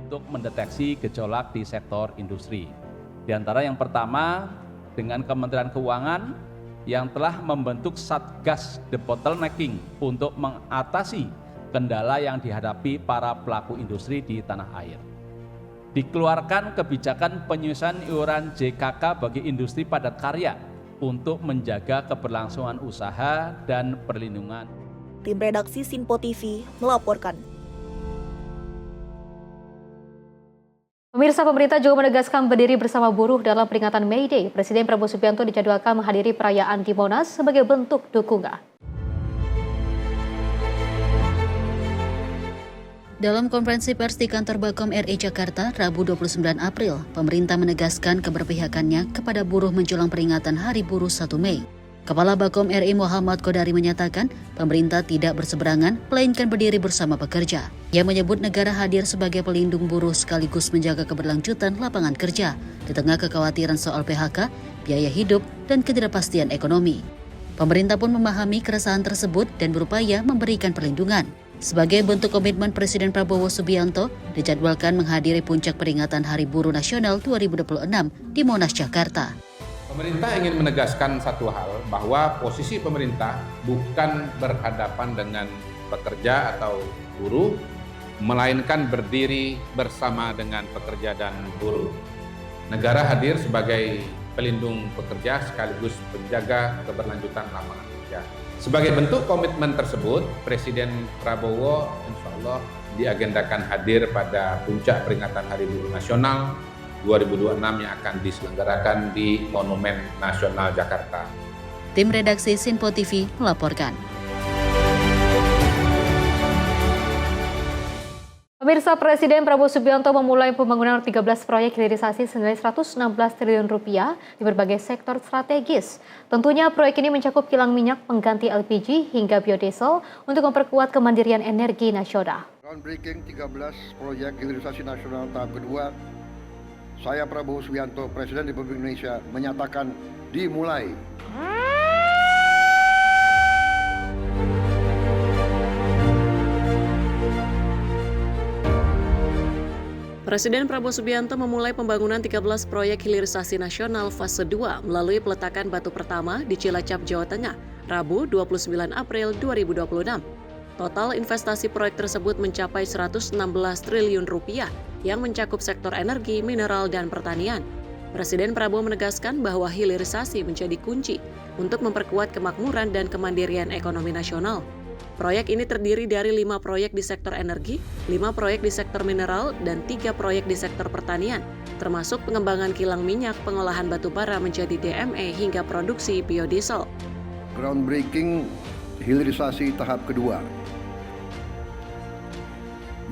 Speaker 12: Untuk mendeteksi gejolak di sektor industri. Di antara yang pertama, dengan Kementerian Keuangan yang telah membentuk Satgas Debottlenecking untuk mengatasi kendala yang dihadapi para pelaku industri di tanah air. Dikeluarkan kebijakan penyusunan iuran JKK bagi industri padat karya untuk menjaga keberlangsungan usaha dan perlindungan.
Speaker 7: Tim redaksi Sinpo TV melaporkan.
Speaker 1: Pemirsa, pemerintah juga menegaskan berdiri bersama buruh dalam peringatan May Day. Presiden Prabowo Subianto dijadwalkan menghadiri perayaan di Monas sebagai bentuk dukungan.
Speaker 2: Dalam konferensi pers di kantor Bakom RI Jakarta, Rabu 29 April, pemerintah menegaskan keberpihakannya kepada buruh menjelang peringatan Hari Buruh 1 Mei. Kepala Bakom RI Muhammad Kodari menyatakan pemerintah tidak berseberangan, melainkan berdiri bersama pekerja. Ia menyebut negara hadir sebagai pelindung buruh sekaligus menjaga keberlanjutan lapangan kerja di tengah kekhawatiran soal PHK, biaya hidup, dan ketidakpastian ekonomi. Pemerintah pun memahami keresahan tersebut dan berupaya memberikan perlindungan. Sebagai bentuk komitmen Presiden Prabowo Subianto, dijadwalkan menghadiri puncak peringatan Hari Buruh Nasional 2026 di Monas, Jakarta.
Speaker 13: Pemerintah ingin menegaskan satu hal, bahwa posisi pemerintah bukan berhadapan dengan pekerja atau buruh, melainkan berdiri bersama dengan pekerja dan buruh. Negara hadir sebagai pelindung pekerja sekaligus penjaga keberlanjutan lapangan kerja. Sebagai bentuk komitmen tersebut, Presiden Prabowo insya Allah diagendakan hadir pada puncak peringatan Hari Buruh Nasional 2026 yang akan diselenggarakan di Monumen Nasional Jakarta.
Speaker 2: Tim redaksi Sinpo TV melaporkan.
Speaker 1: Pemirsa, Presiden Prabowo Subianto memulai pembangunan 13 proyek hilirisasi senilai 116 triliun rupiah di berbagai sektor strategis. Tentunya proyek ini mencakup kilang minyak, pengganti LPG, hingga biodiesel untuk memperkuat kemandirian energi nasional.
Speaker 14: Groundbreaking 13 proyek hilirisasi nasional tahap kedua, saya Prabowo Subianto, Presiden Republik Indonesia, menyatakan dimulai.
Speaker 4: Presiden Prabowo Subianto memulai pembangunan 13 proyek hilirisasi nasional fase 2 melalui peletakan batu pertama di Cilacap, Jawa Tengah, Rabu 29 April 2026. Total investasi proyek tersebut mencapai 116 triliun rupiah yang mencakup sektor energi, mineral, dan pertanian. Presiden Prabowo menegaskan bahwa hilirisasi menjadi kunci untuk memperkuat kemakmuran dan kemandirian ekonomi nasional. Proyek ini terdiri dari 5 proyek di sektor energi, 5 proyek di sektor mineral, dan 3 proyek di sektor pertanian, termasuk pengembangan kilang minyak, pengolahan batu bara menjadi DME, hingga produksi biodiesel.
Speaker 14: Groundbreaking hilirisasi tahap kedua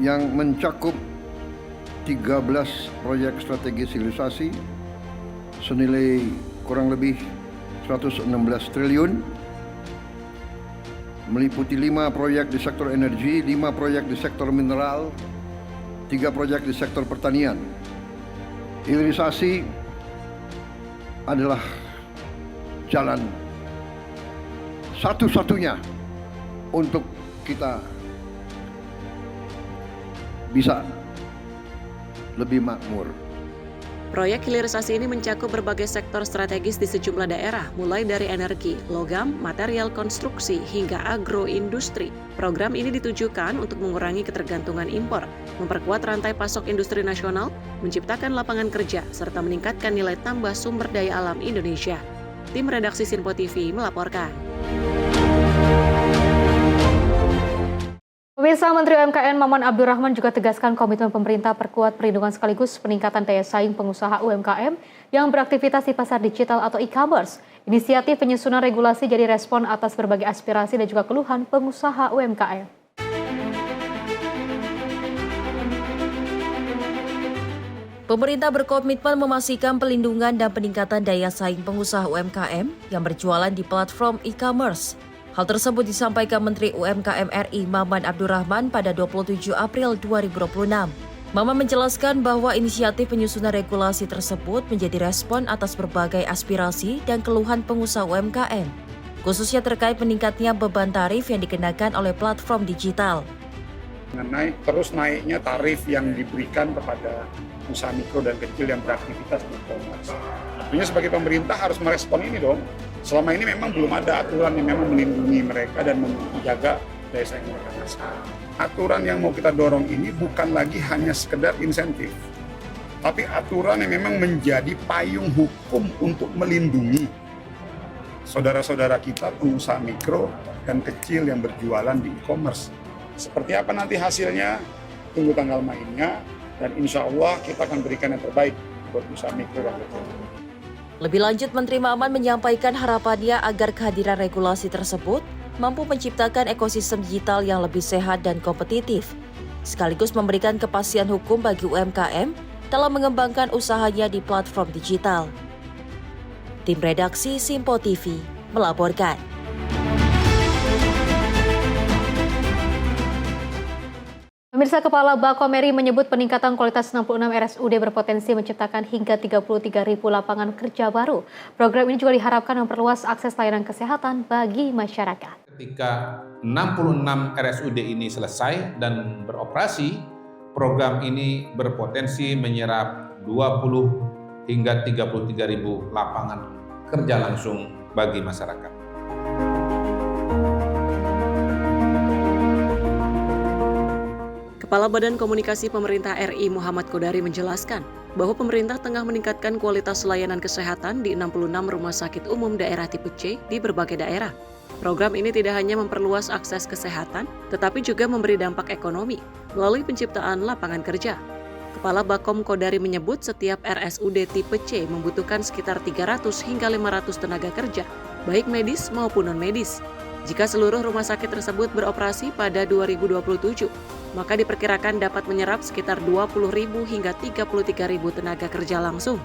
Speaker 14: yang mencakup 13 proyek strategis hilirisasi senilai kurang lebih 116 triliun, meliputi 5 proyek di sektor energi, 5 proyek di sektor mineral, 3 proyek di sektor pertanian. Hilirisasi adalah jalan satu-satunya untuk kita bisa lebih makmur.
Speaker 4: Proyek hilirisasi ini mencakup berbagai sektor strategis di sejumlah daerah, mulai dari energi, logam, material konstruksi, hingga agroindustri. Program ini ditujukan untuk mengurangi ketergantungan impor, memperkuat rantai pasok industri nasional, menciptakan lapangan kerja, serta meningkatkan nilai tambah sumber daya alam Indonesia. Tim redaksi Sinpo TV melaporkan.
Speaker 1: Pemirsa, Menteri UMKM Maman Abdurrahman juga tegaskan komitmen pemerintah perkuat perlindungan sekaligus peningkatan daya saing pengusaha UMKM yang beraktivitas di pasar digital atau e-commerce. Inisiatif penyusunan regulasi jadi respon atas berbagai aspirasi dan juga keluhan pengusaha UMKM.
Speaker 3: Pemerintah berkomitmen memastikan pelindungan dan peningkatan daya saing pengusaha UMKM yang berjualan di platform e-commerce. Hal tersebut disampaikan Menteri UMKM RI Maman Abdurrahman pada 27 April 2026. Maman menjelaskan bahwa inisiatif penyusunan regulasi tersebut menjadi respon atas berbagai aspirasi dan keluhan pengusaha UMKM, khususnya terkait meningkatnya beban tarif yang dikenakan oleh platform digital.
Speaker 15: Mengenai terus naiknya tarif yang diberikan kepada usaha mikro dan kecil yang beraktivitas di e-commerce. Tentunya sebagai pemerintah harus merespon ini dong. Selama ini memang belum ada aturan yang memang melindungi mereka dan menjaga daya saing mereka. Aturan yang mau kita dorong ini bukan lagi hanya sekedar insentif, tapi aturan yang memang menjadi payung hukum untuk melindungi saudara-saudara kita pengusaha mikro dan kecil yang berjualan di e-commerce. Seperti apa nanti hasilnya, tunggu tanggal mainnya, dan insya Allah kita akan berikan yang terbaik buat usaha mikro dan kecil.
Speaker 3: Lebih lanjut, Menteri Maman menyampaikan harapannya agar kehadiran regulasi tersebut mampu menciptakan ekosistem digital yang lebih sehat dan kompetitif, sekaligus memberikan kepastian hukum bagi UMKM dalam mengembangkan usahanya di platform digital. Tim redaksi Simpo TV melaporkan.
Speaker 1: Pemirsa, Kepala Bakomeri menyebut peningkatan kualitas 66 RSUD berpotensi menciptakan hingga 33.000 lapangan kerja baru. Program ini juga diharapkan memperluas akses layanan kesehatan bagi masyarakat.
Speaker 13: Ketika 66 RSUD ini selesai dan beroperasi, program ini berpotensi menyerap 20 hingga 33.000 lapangan kerja langsung bagi masyarakat.
Speaker 4: Kepala Badan Komunikasi Pemerintah RI Muhammad Kodari menjelaskan bahwa pemerintah tengah meningkatkan kualitas layanan kesehatan di 66 rumah sakit umum daerah tipe C di berbagai daerah. Program ini tidak hanya memperluas akses kesehatan, tetapi juga memberi dampak ekonomi melalui penciptaan lapangan kerja. Kepala Bakom Kodari menyebut setiap RSUD tipe C membutuhkan sekitar 300 hingga 500 tenaga kerja, baik medis maupun non-medis. Jika seluruh rumah sakit tersebut beroperasi pada 2027, maka diperkirakan dapat menyerap sekitar 20.000 hingga 33.000 tenaga kerja langsung.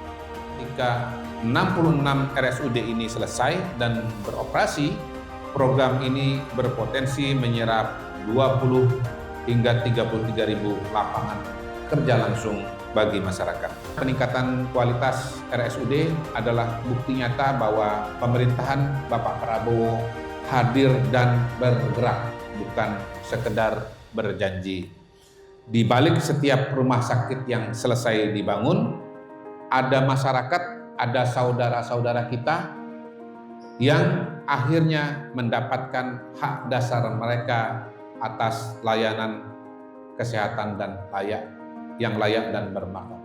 Speaker 13: Jika 66 RSUD ini selesai dan beroperasi, program ini berpotensi menyerap 20 hingga 33.000 lapangan kerja langsung bagi masyarakat. Peningkatan kualitas RSUD adalah bukti nyata bahwa pemerintahan Bapak Prabowo hadir dan bergerak, bukan sekedar berjanji. Di balik setiap rumah sakit yang selesai dibangun, ada masyarakat, ada saudara-saudara kita yang akhirnya mendapatkan hak dasar mereka atas layanan kesehatan dan layak dan bermartabat.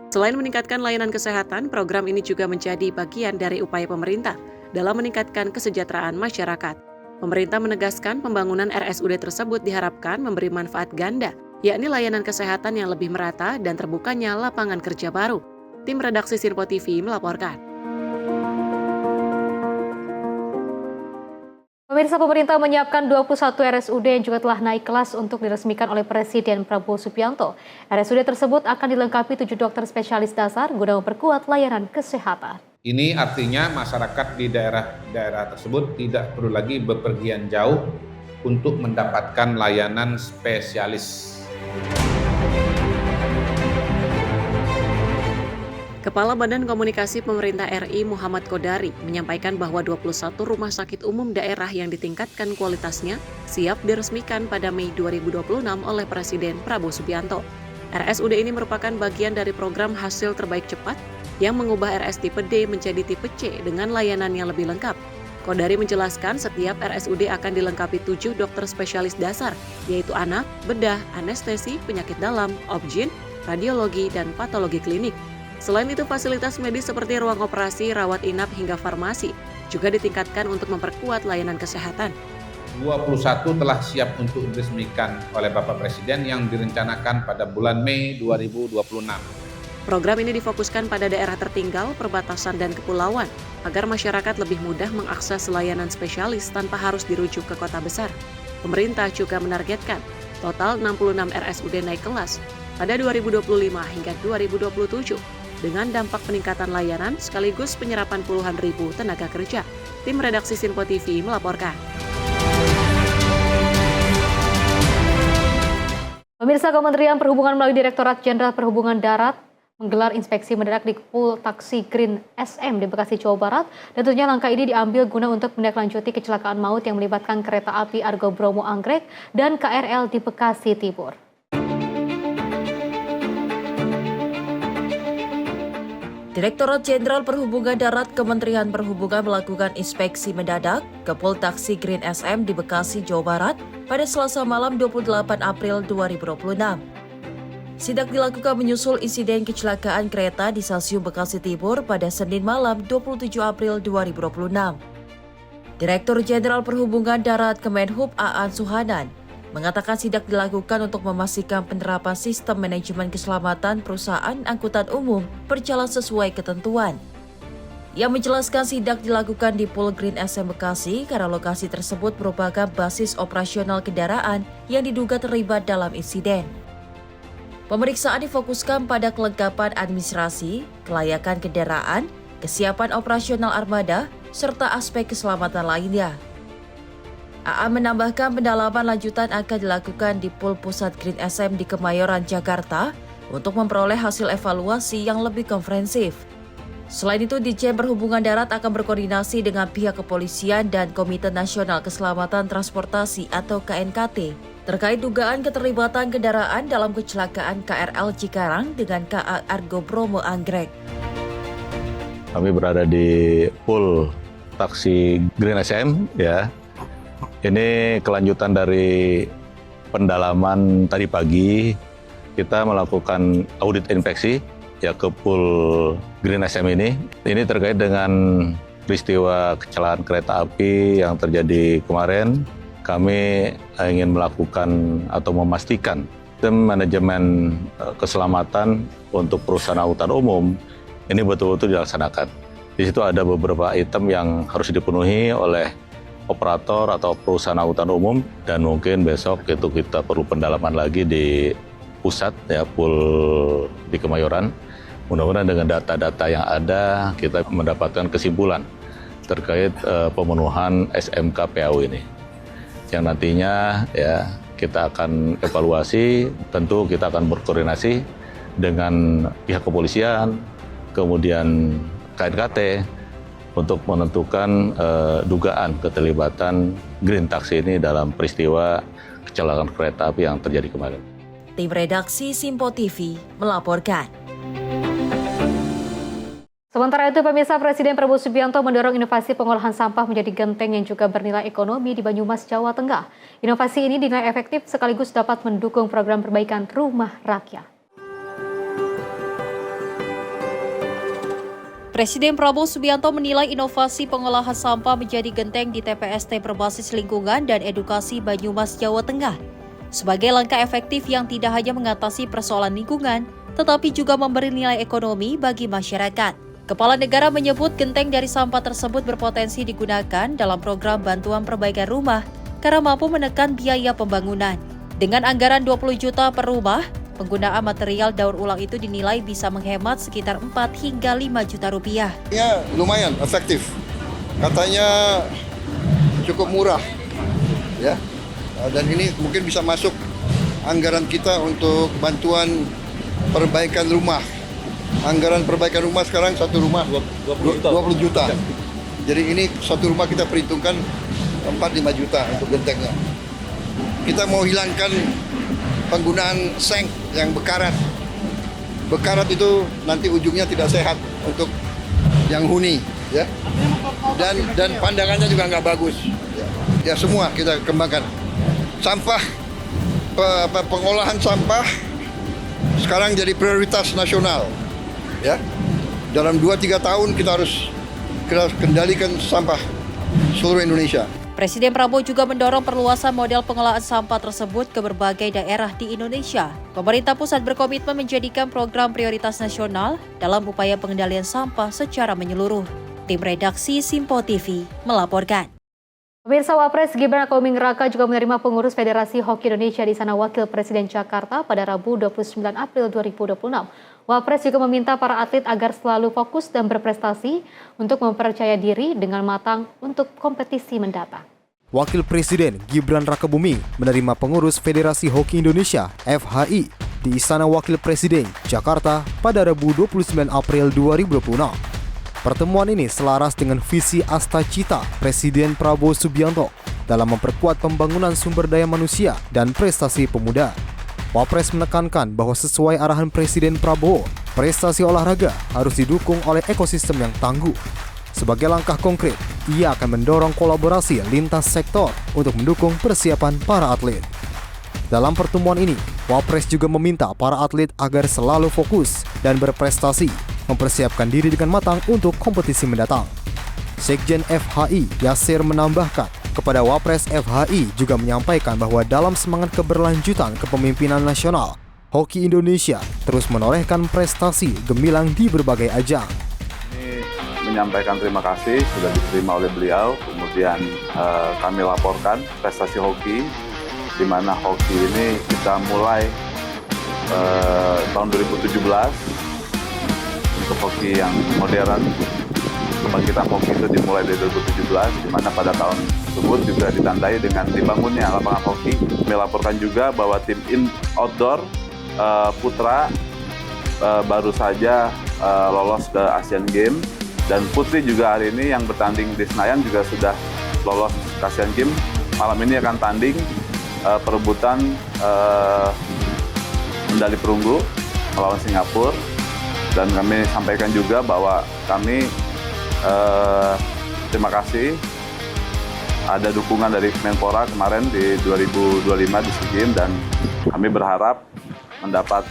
Speaker 4: Selain meningkatkan layanan kesehatan, program ini juga menjadi bagian dari upaya pemerintah dalam meningkatkan kesejahteraan masyarakat. Pemerintah menegaskan pembangunan RSUD tersebut diharapkan memberi manfaat ganda, yakni layanan kesehatan yang lebih merata dan terbukanya lapangan kerja baru. Tim redaksi Simpo TV melaporkan.
Speaker 1: Pemirsa, pemerintah menyiapkan 21 RSUD yang juga telah naik kelas untuk diresmikan oleh Presiden Prabowo Subianto. RSUD tersebut akan dilengkapi 7 dokter spesialis dasar guna memperkuat layanan kesehatan.
Speaker 13: Ini artinya masyarakat di daerah-daerah tersebut tidak perlu lagi bepergian jauh untuk mendapatkan layanan spesialis.
Speaker 4: Kepala Badan Komunikasi Pemerintah RI Muhammad Kodari menyampaikan bahwa 21 rumah sakit umum daerah yang ditingkatkan kualitasnya siap diresmikan pada Mei 2026 oleh Presiden Prabowo Subianto. RSUD ini merupakan bagian dari program hasil terbaik cepat yang mengubah RS tipe D menjadi tipe C dengan layanan yang lebih lengkap. Kodari menjelaskan setiap RSUD akan dilengkapi 7 dokter spesialis dasar, yaitu anak, bedah, anestesi, penyakit dalam, obgyn, radiologi, dan patologi klinik. Selain itu, fasilitas medis seperti ruang operasi, rawat inap, hingga farmasi juga ditingkatkan untuk memperkuat layanan kesehatan.
Speaker 13: 21 telah siap untuk diresmikan oleh Bapak Presiden yang direncanakan pada bulan Mei 2026.
Speaker 4: Program ini difokuskan pada daerah tertinggal, perbatasan, dan kepulauan, agar masyarakat lebih mudah mengakses layanan spesialis tanpa harus dirujuk ke kota besar. Pemerintah juga menargetkan total 66 RSUD naik kelas pada 2025 hingga 2027 dengan dampak peningkatan layanan sekaligus penyerapan puluhan ribu tenaga kerja. Tim redaksi Sinpo TV melaporkan.
Speaker 1: Pemirsa, Kementerian Perhubungan melalui Direktorat Jenderal Perhubungan Darat menggelar inspeksi mendadak di pool taksi Green SM di Bekasi, Jawa Barat. Dan tentunya langkah ini diambil guna untuk menindaklanjuti kecelakaan maut yang melibatkan kereta api Argo Bromo Anggrek dan KRL di Bekasi Timur.
Speaker 3: Direktorat Jenderal Perhubungan Darat Kementerian Perhubungan melakukan inspeksi mendadak ke pool taksi Green SM di Bekasi, Jawa Barat pada Selasa malam 28 April 2026. Sidak dilakukan menyusul insiden kecelakaan kereta di stasiun Bekasi Timur pada Senin malam 27 April 2026. Direktur Jenderal Perhubungan Darat Kemenhub Aan Suhanan mengatakan sidak dilakukan untuk memastikan penerapan sistem manajemen keselamatan perusahaan angkutan umum berjalan sesuai ketentuan. Ia menjelaskan sidak dilakukan di Pool Green SM Bekasi karena lokasi tersebut merupakan basis operasional kendaraan yang diduga terlibat dalam insiden. Pemeriksaan difokuskan pada kelengkapan administrasi, kelayakan kendaraan, kesiapan operasional armada, serta aspek keselamatan lainnya. AA menambahkan pendalaman lanjutan akan dilakukan di Pool Pusat Green SM di Kemayoran, Jakarta untuk memperoleh hasil evaluasi yang lebih komprehensif. Selain itu, Ditjen Perhubungan Darat akan berkoordinasi dengan pihak kepolisian dan Komite Nasional Keselamatan Transportasi atau KNKT terkait dugaan keterlibatan kendaraan dalam kecelakaan KRL Cikarang dengan KA Argo Bromo Anggrek.
Speaker 16: Kami berada di pool taksi Green SM, ya. Ini kelanjutan dari pendalaman tadi pagi. Kita melakukan audit inspeksi ya ke pool Green SM ini. Ini terkait dengan peristiwa kecelakaan kereta api yang terjadi kemarin. Kami ingin melakukan atau memastikan sistem manajemen keselamatan untuk perusahaan angkutan umum ini betul-betul dilaksanakan. Di situ ada beberapa item yang harus dipenuhi oleh operator atau perusahaan angkutan umum, dan mungkin besok itu kita perlu pendalaman lagi di pusat ya, pool di Kemayoran. Mudah-mudahan dengan data-data yang ada kita mendapatkan kesimpulan terkait pemenuhan SMK PAU ini. Yang nantinya ya kita akan evaluasi, tentu kita akan berkoordinasi dengan pihak kepolisian, kemudian KNKT untuk menentukan dugaan keterlibatan Green Taxi ini dalam peristiwa kecelakaan kereta api yang terjadi kemarin.
Speaker 3: Tim redaksi Sinpo TV melaporkan.
Speaker 1: Sementara itu, pemirsa, Presiden Prabowo Subianto mendorong inovasi pengolahan sampah menjadi genteng yang juga bernilai ekonomi di Banyumas, Jawa Tengah. Inovasi ini dinilai efektif sekaligus dapat mendukung program perbaikan rumah rakyat.
Speaker 17: Presiden Prabowo Subianto menilai inovasi pengolahan sampah menjadi genteng di TPST berbasis lingkungan dan edukasi Banyumas, Jawa Tengah. Sebagai langkah efektif yang tidak hanya mengatasi persoalan lingkungan, tetapi juga memberi nilai ekonomi bagi masyarakat. Kepala Negara menyebut genteng dari sampah tersebut berpotensi digunakan dalam program bantuan perbaikan rumah karena mampu menekan biaya pembangunan. Dengan anggaran 20 juta per rumah, penggunaan material daur ulang itu dinilai bisa menghemat sekitar 4 hingga 5 juta rupiah.
Speaker 14: Ya, lumayan efektif. Katanya cukup murah. Ya. Dan ini mungkin bisa masuk anggaran kita untuk bantuan perbaikan rumah. Anggaran perbaikan rumah sekarang satu rumah 20 juta. Jadi ini satu rumah kita perhitungkan 4-5 juta untuk gentengnya. Kita mau hilangkan penggunaan seng yang bekarat. Bekarat itu nanti ujungnya tidak sehat untuk yang huni, ya. Dan pandangannya juga nggak bagus. Ya semua kita kembangkan. Sampah, pengolahan sampah sekarang jadi prioritas nasional. Ya, dalam 2-3 tahun kita harus kendalikan sampah seluruh Indonesia.
Speaker 17: Presiden Prabowo juga mendorong perluasan model pengelolaan sampah tersebut ke berbagai daerah di Indonesia. Pemerintah pusat berkomitmen menjadikan program prioritas nasional dalam upaya pengendalian sampah secara menyeluruh. Tim redaksi Simpo TV melaporkan.
Speaker 1: Pemirsa, Wapres Gibran Rakoming Raka juga menerima pengurus Federasi Hoki Indonesia di Istana Wakil Presiden Jakarta pada Rabu 29 April 2026. Wapres juga meminta para atlet agar selalu fokus dan berprestasi untuk mempercayai diri dengan matang untuk kompetisi mendatang.
Speaker 10: Wakil Presiden Gibran Rakabuming menerima pengurus Federasi Hoki Indonesia (FHI) di Istana Wakil Presiden Jakarta pada Rabu 29 April 2026. Pertemuan ini selaras dengan visi Astacita Presiden Prabowo Subianto dalam memperkuat pembangunan sumber daya manusia dan prestasi pemuda. Wapres menekankan bahwa sesuai arahan Presiden Prabowo, prestasi olahraga harus didukung oleh ekosistem yang tangguh. Sebagai langkah konkret, ia akan mendorong kolaborasi lintas sektor untuk mendukung persiapan para atlet. Dalam pertemuan ini, Wapres juga meminta para atlet agar selalu fokus dan berprestasi, mempersiapkan diri dengan matang untuk kompetisi mendatang. Sekjen FHI Yasir menambahkan, kepada Wapres FHI juga menyampaikan bahwa dalam semangat keberlanjutan kepemimpinan nasional, Hoki Indonesia terus menorehkan prestasi gemilang di berbagai ajang.
Speaker 18: Ini menyampaikan terima kasih sudah diterima oleh beliau, kemudian kami laporkan prestasi hoki, di mana hoki ini kita mulai tahun 2017 untuk hoki yang modern. Kebangkitan hoki itu dimulai dari 2017, di mana pada tahun tersebut juga ditandai dengan dibangunnya lapangan hoki. Kami laporkan juga bahwa tim outdoor putra baru saja lolos ke Asian Games, dan putri juga hari ini yang bertanding di Senayan juga sudah lolos ke Asian Games. Malam ini akan tanding perebutan medali perunggu melawan Singapura, dan kami sampaikan juga bahwa kami terima kasih ada dukungan dari Menpora kemarin di 2025 di SEA Games, dan kami berharap mendapat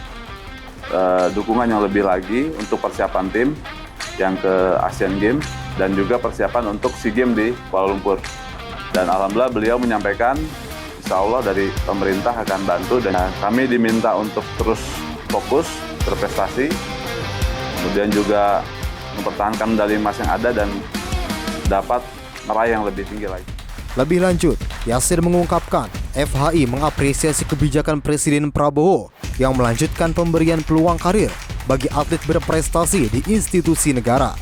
Speaker 18: dukungan yang lebih lagi untuk persiapan tim yang ke Asian Games dan juga persiapan untuk SEA Games di Kuala Lumpur. Dan alhamdulillah beliau menyampaikan insya Allah dari pemerintah akan bantu, dan kami diminta untuk terus fokus berprestasi, kemudian juga mempertahankan medali emas yang ada dan dapat meraih yang lebih tinggi lagi.
Speaker 10: Lebih lanjut, Yasir mengungkapkan FHI mengapresiasi kebijakan Presiden Prabowo yang melanjutkan pemberian peluang karir bagi atlet berprestasi di institusi negara.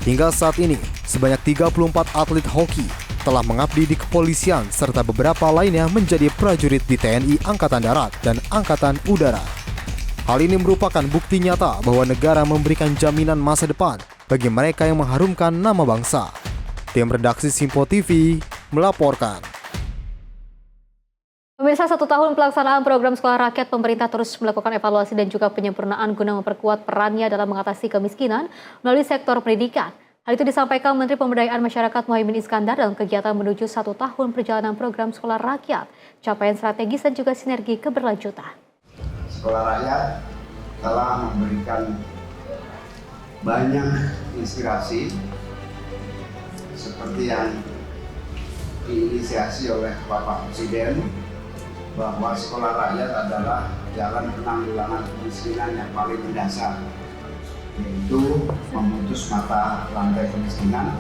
Speaker 10: Hingga saat ini, sebanyak 34 atlet hoki telah mengabdi di kepolisian serta beberapa lainnya menjadi prajurit di TNI Angkatan Darat dan Angkatan Udara. Hal ini merupakan bukti nyata bahwa negara memberikan jaminan masa depan bagi mereka yang mengharumkan nama bangsa. Tim redaksi Simpo TV melaporkan.
Speaker 1: Pemirsa, 1 tahun pelaksanaan program sekolah rakyat, pemerintah terus melakukan evaluasi dan juga penyempurnaan guna memperkuat perannya dalam mengatasi kemiskinan melalui sektor pendidikan. Hal itu disampaikan Menteri Pemberdayaan Masyarakat Muhaimin Iskandar dalam kegiatan menuju 1 tahun perjalanan program sekolah rakyat, capaian strategis dan juga sinergi keberlanjutan.
Speaker 19: Sekolah rakyat telah memberikan banyak inspirasi seperti yang diinisiasi oleh Bapak Presiden, bahwa sekolah rakyat adalah jalan penanggulangan kemiskinan yang paling mendasar, yaitu memutus mata rantai kemiskinan.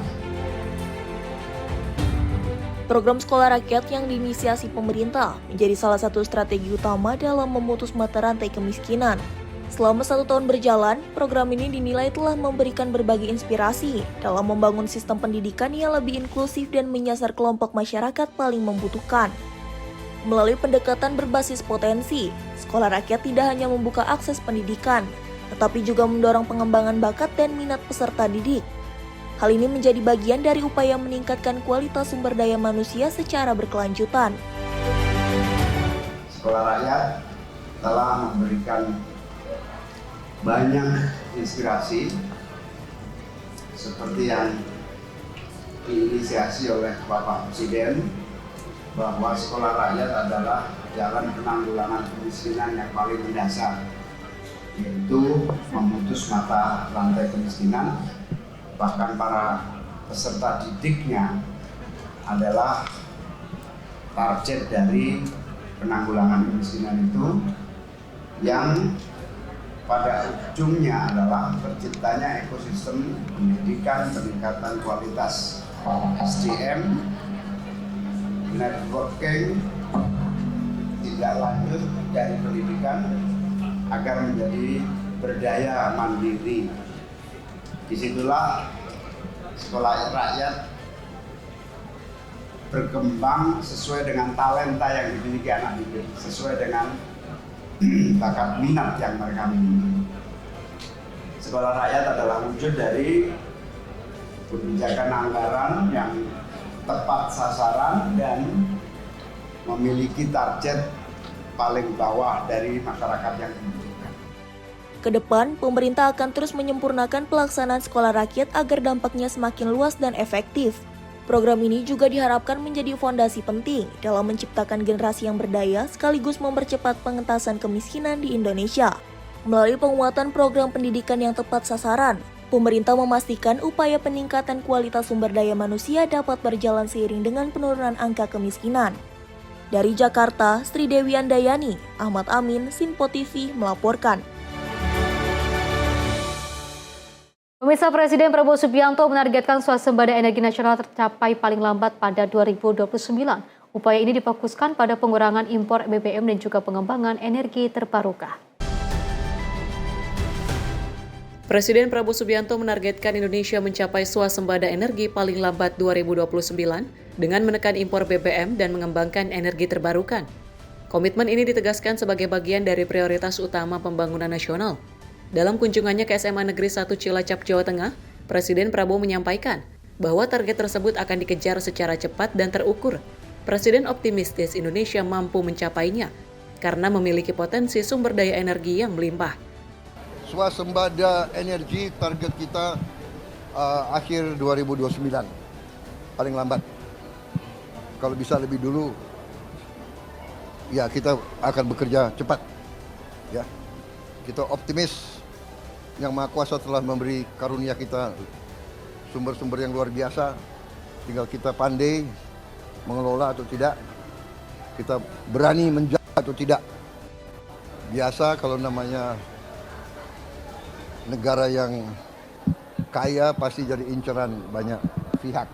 Speaker 7: Program sekolah rakyat yang diinisiasi pemerintah menjadi salah satu strategi utama dalam memutus mata rantai kemiskinan. Selama 1 tahun berjalan, program ini dinilai telah memberikan berbagai inspirasi dalam membangun sistem pendidikan yang lebih inklusif dan menyasar kelompok masyarakat paling membutuhkan. Melalui pendekatan berbasis potensi, sekolah rakyat tidak hanya membuka akses pendidikan, tetapi juga mendorong pengembangan bakat dan minat peserta didik. Hal ini menjadi bagian dari upaya meningkatkan kualitas sumber daya manusia secara berkelanjutan.
Speaker 19: Sekolah rakyat telah memberikan banyak inspirasi seperti yang diinisiasi oleh Bapak Presiden, bahwa sekolah rakyat adalah jalan penanggulangan kemiskinan yang paling mendasar, yaitu memutus mata rantai kemiskinan. Bahkan para peserta didiknya adalah target dari penanggulangan kemiskinan itu yang pada ujungnya adalah terciptanya ekosistem pendidikan, peningkatan kualitas SDM, networking, tindak lanjut dari pendidikan agar menjadi berdaya mandiri. Disitulah sekolah rakyat berkembang sesuai dengan talenta yang dimiliki anak didik, sesuai dengan bakat minat yang mereka miliki. Sekolah rakyat adalah wujud dari kebijakan anggaran yang tepat sasaran dan memiliki target paling bawah dari masyarakat yang membutuhkan.
Speaker 7: Kedepan, pemerintah akan terus menyempurnakan pelaksanaan sekolah rakyat agar dampaknya semakin luas dan efektif. Program ini juga diharapkan menjadi fondasi penting dalam menciptakan generasi yang berdaya sekaligus mempercepat pengentasan kemiskinan di Indonesia. Melalui penguatan program pendidikan yang tepat sasaran, pemerintah memastikan upaya peningkatan kualitas sumber daya manusia dapat berjalan seiring dengan penurunan angka kemiskinan. Dari Jakarta, Sri Dewi Andayani, Ahmad Amin, Sinpo TV melaporkan.
Speaker 1: Pemirsa, Presiden Prabowo Subianto menargetkan swasembada energi nasional tercapai paling lambat pada 2029. Upaya ini difokuskan pada pengurangan impor BBM dan juga pengembangan energi terbarukan.
Speaker 4: Presiden Prabowo Subianto menargetkan Indonesia mencapai swasembada energi paling lambat 2029 dengan menekan impor BBM dan mengembangkan energi terbarukan. Komitmen ini ditegaskan sebagai bagian dari prioritas utama pembangunan nasional. Dalam kunjungannya ke SMA Negeri 1 Cilacap, Jawa Tengah, Presiden Prabowo menyampaikan bahwa target tersebut akan dikejar secara cepat dan terukur. Presiden optimistis Indonesia mampu mencapainya karena memiliki potensi sumber daya energi yang melimpah.
Speaker 14: Swasembada energi target kita akhir 2029, paling lambat. Kalau bisa lebih dulu, ya kita akan bekerja cepat. Ya, kita optimis. Yang Maha Kuasa telah memberi karunia kita sumber-sumber yang luar biasa. Tinggal kita pandai mengelola atau tidak. Kita berani menjaga atau tidak. Biasa kalau namanya negara yang kaya pasti jadi inceran banyak pihak.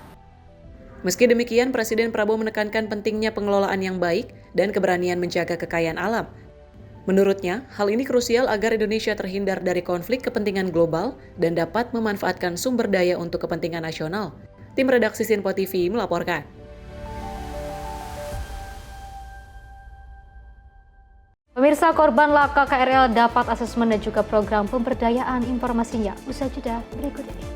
Speaker 4: Meski demikian, Presiden Prabowo menekankan pentingnya pengelolaan yang baik dan keberanian menjaga kekayaan alam. Menurutnya, hal ini krusial agar Indonesia terhindar dari konflik kepentingan global dan dapat memanfaatkan sumber daya untuk kepentingan nasional. Tim redaksi Sinpo TV melaporkan.
Speaker 1: Pemirsa, korban laka KRL dapat asesmen dan juga program pemberdayaan informasinya. Usai jeda berikut ini.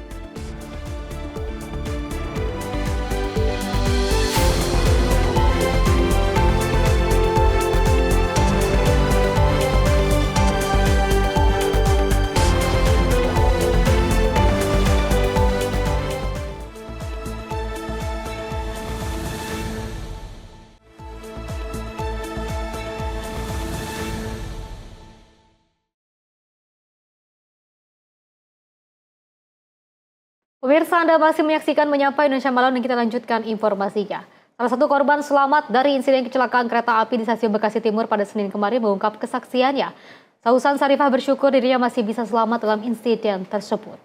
Speaker 1: Pemirsa, Anda masih menyaksikan Menyapa Indonesia Malam dan kita lanjutkan informasinya. Salah satu korban selamat dari insiden kecelakaan kereta api di stasiun Bekasi Timur pada Senin kemarin mengungkap kesaksiannya. Sausan Sarifah bersyukur dirinya masih bisa selamat dalam insiden tersebut.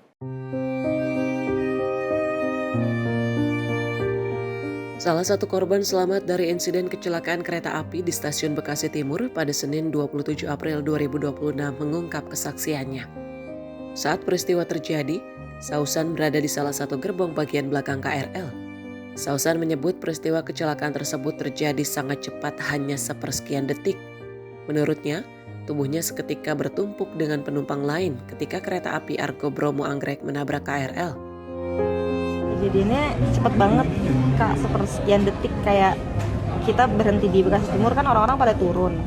Speaker 4: Salah satu korban selamat dari insiden kecelakaan kereta api di stasiun Bekasi Timur pada Senin 27 April 2026 mengungkap kesaksiannya. Saat peristiwa terjadi, Sausan berada di salah satu gerbong bagian belakang KRL. Sausan menyebut peristiwa kecelakaan tersebut terjadi sangat cepat, hanya sepersekian detik. Menurutnya, tubuhnya seketika bertumpuk dengan penumpang lain ketika kereta api Argo Bromo Anggrek menabrak KRL.
Speaker 20: Kejadiannya cepat banget, Kak, sepersekian detik. Kayak kita berhenti di Bekasi Timur, kan orang-orang pada turun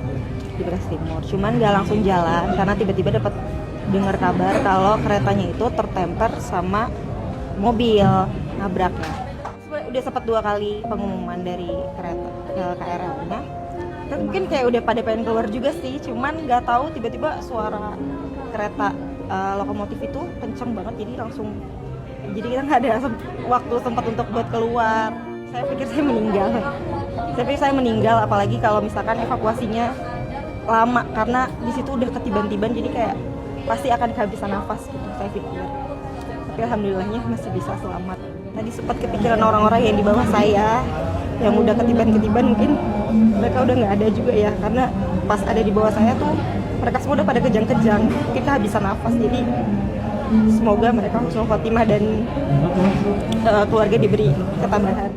Speaker 20: di Bekasi Timur. Cuman gak langsung jalan karena tiba-tiba dapat dengar kabar kalau keretanya itu tertemper sama mobil nabraknya. Udah sempat 2 kali pengumuman dari kereta KRL-nya. Dan mungkin kayak udah pada pengen keluar juga sih, cuman nggak tahu tiba-tiba suara kereta lokomotif itu kenceng banget, jadi kita nggak ada waktu sempat untuk buat keluar. Saya pikir saya meninggal, apalagi kalau misalkan evakuasinya lama karena di situ udah ketiban-tiban, jadi kayak pasti akan kehabisan nafas gitu saya pikir. Tapi alhamdulillahnya masih bisa selamat. Tadi sempat kepikiran orang-orang yang di bawah saya yang udah ketiban-ketiban, mungkin mereka udah nggak ada juga ya, karena pas ada di bawah saya tuh mereka semua udah pada kejang-kejang, mungkin kehabisan nafas. Jadi semoga mereka husnul khotimah dan keluarga diberi ketabahan.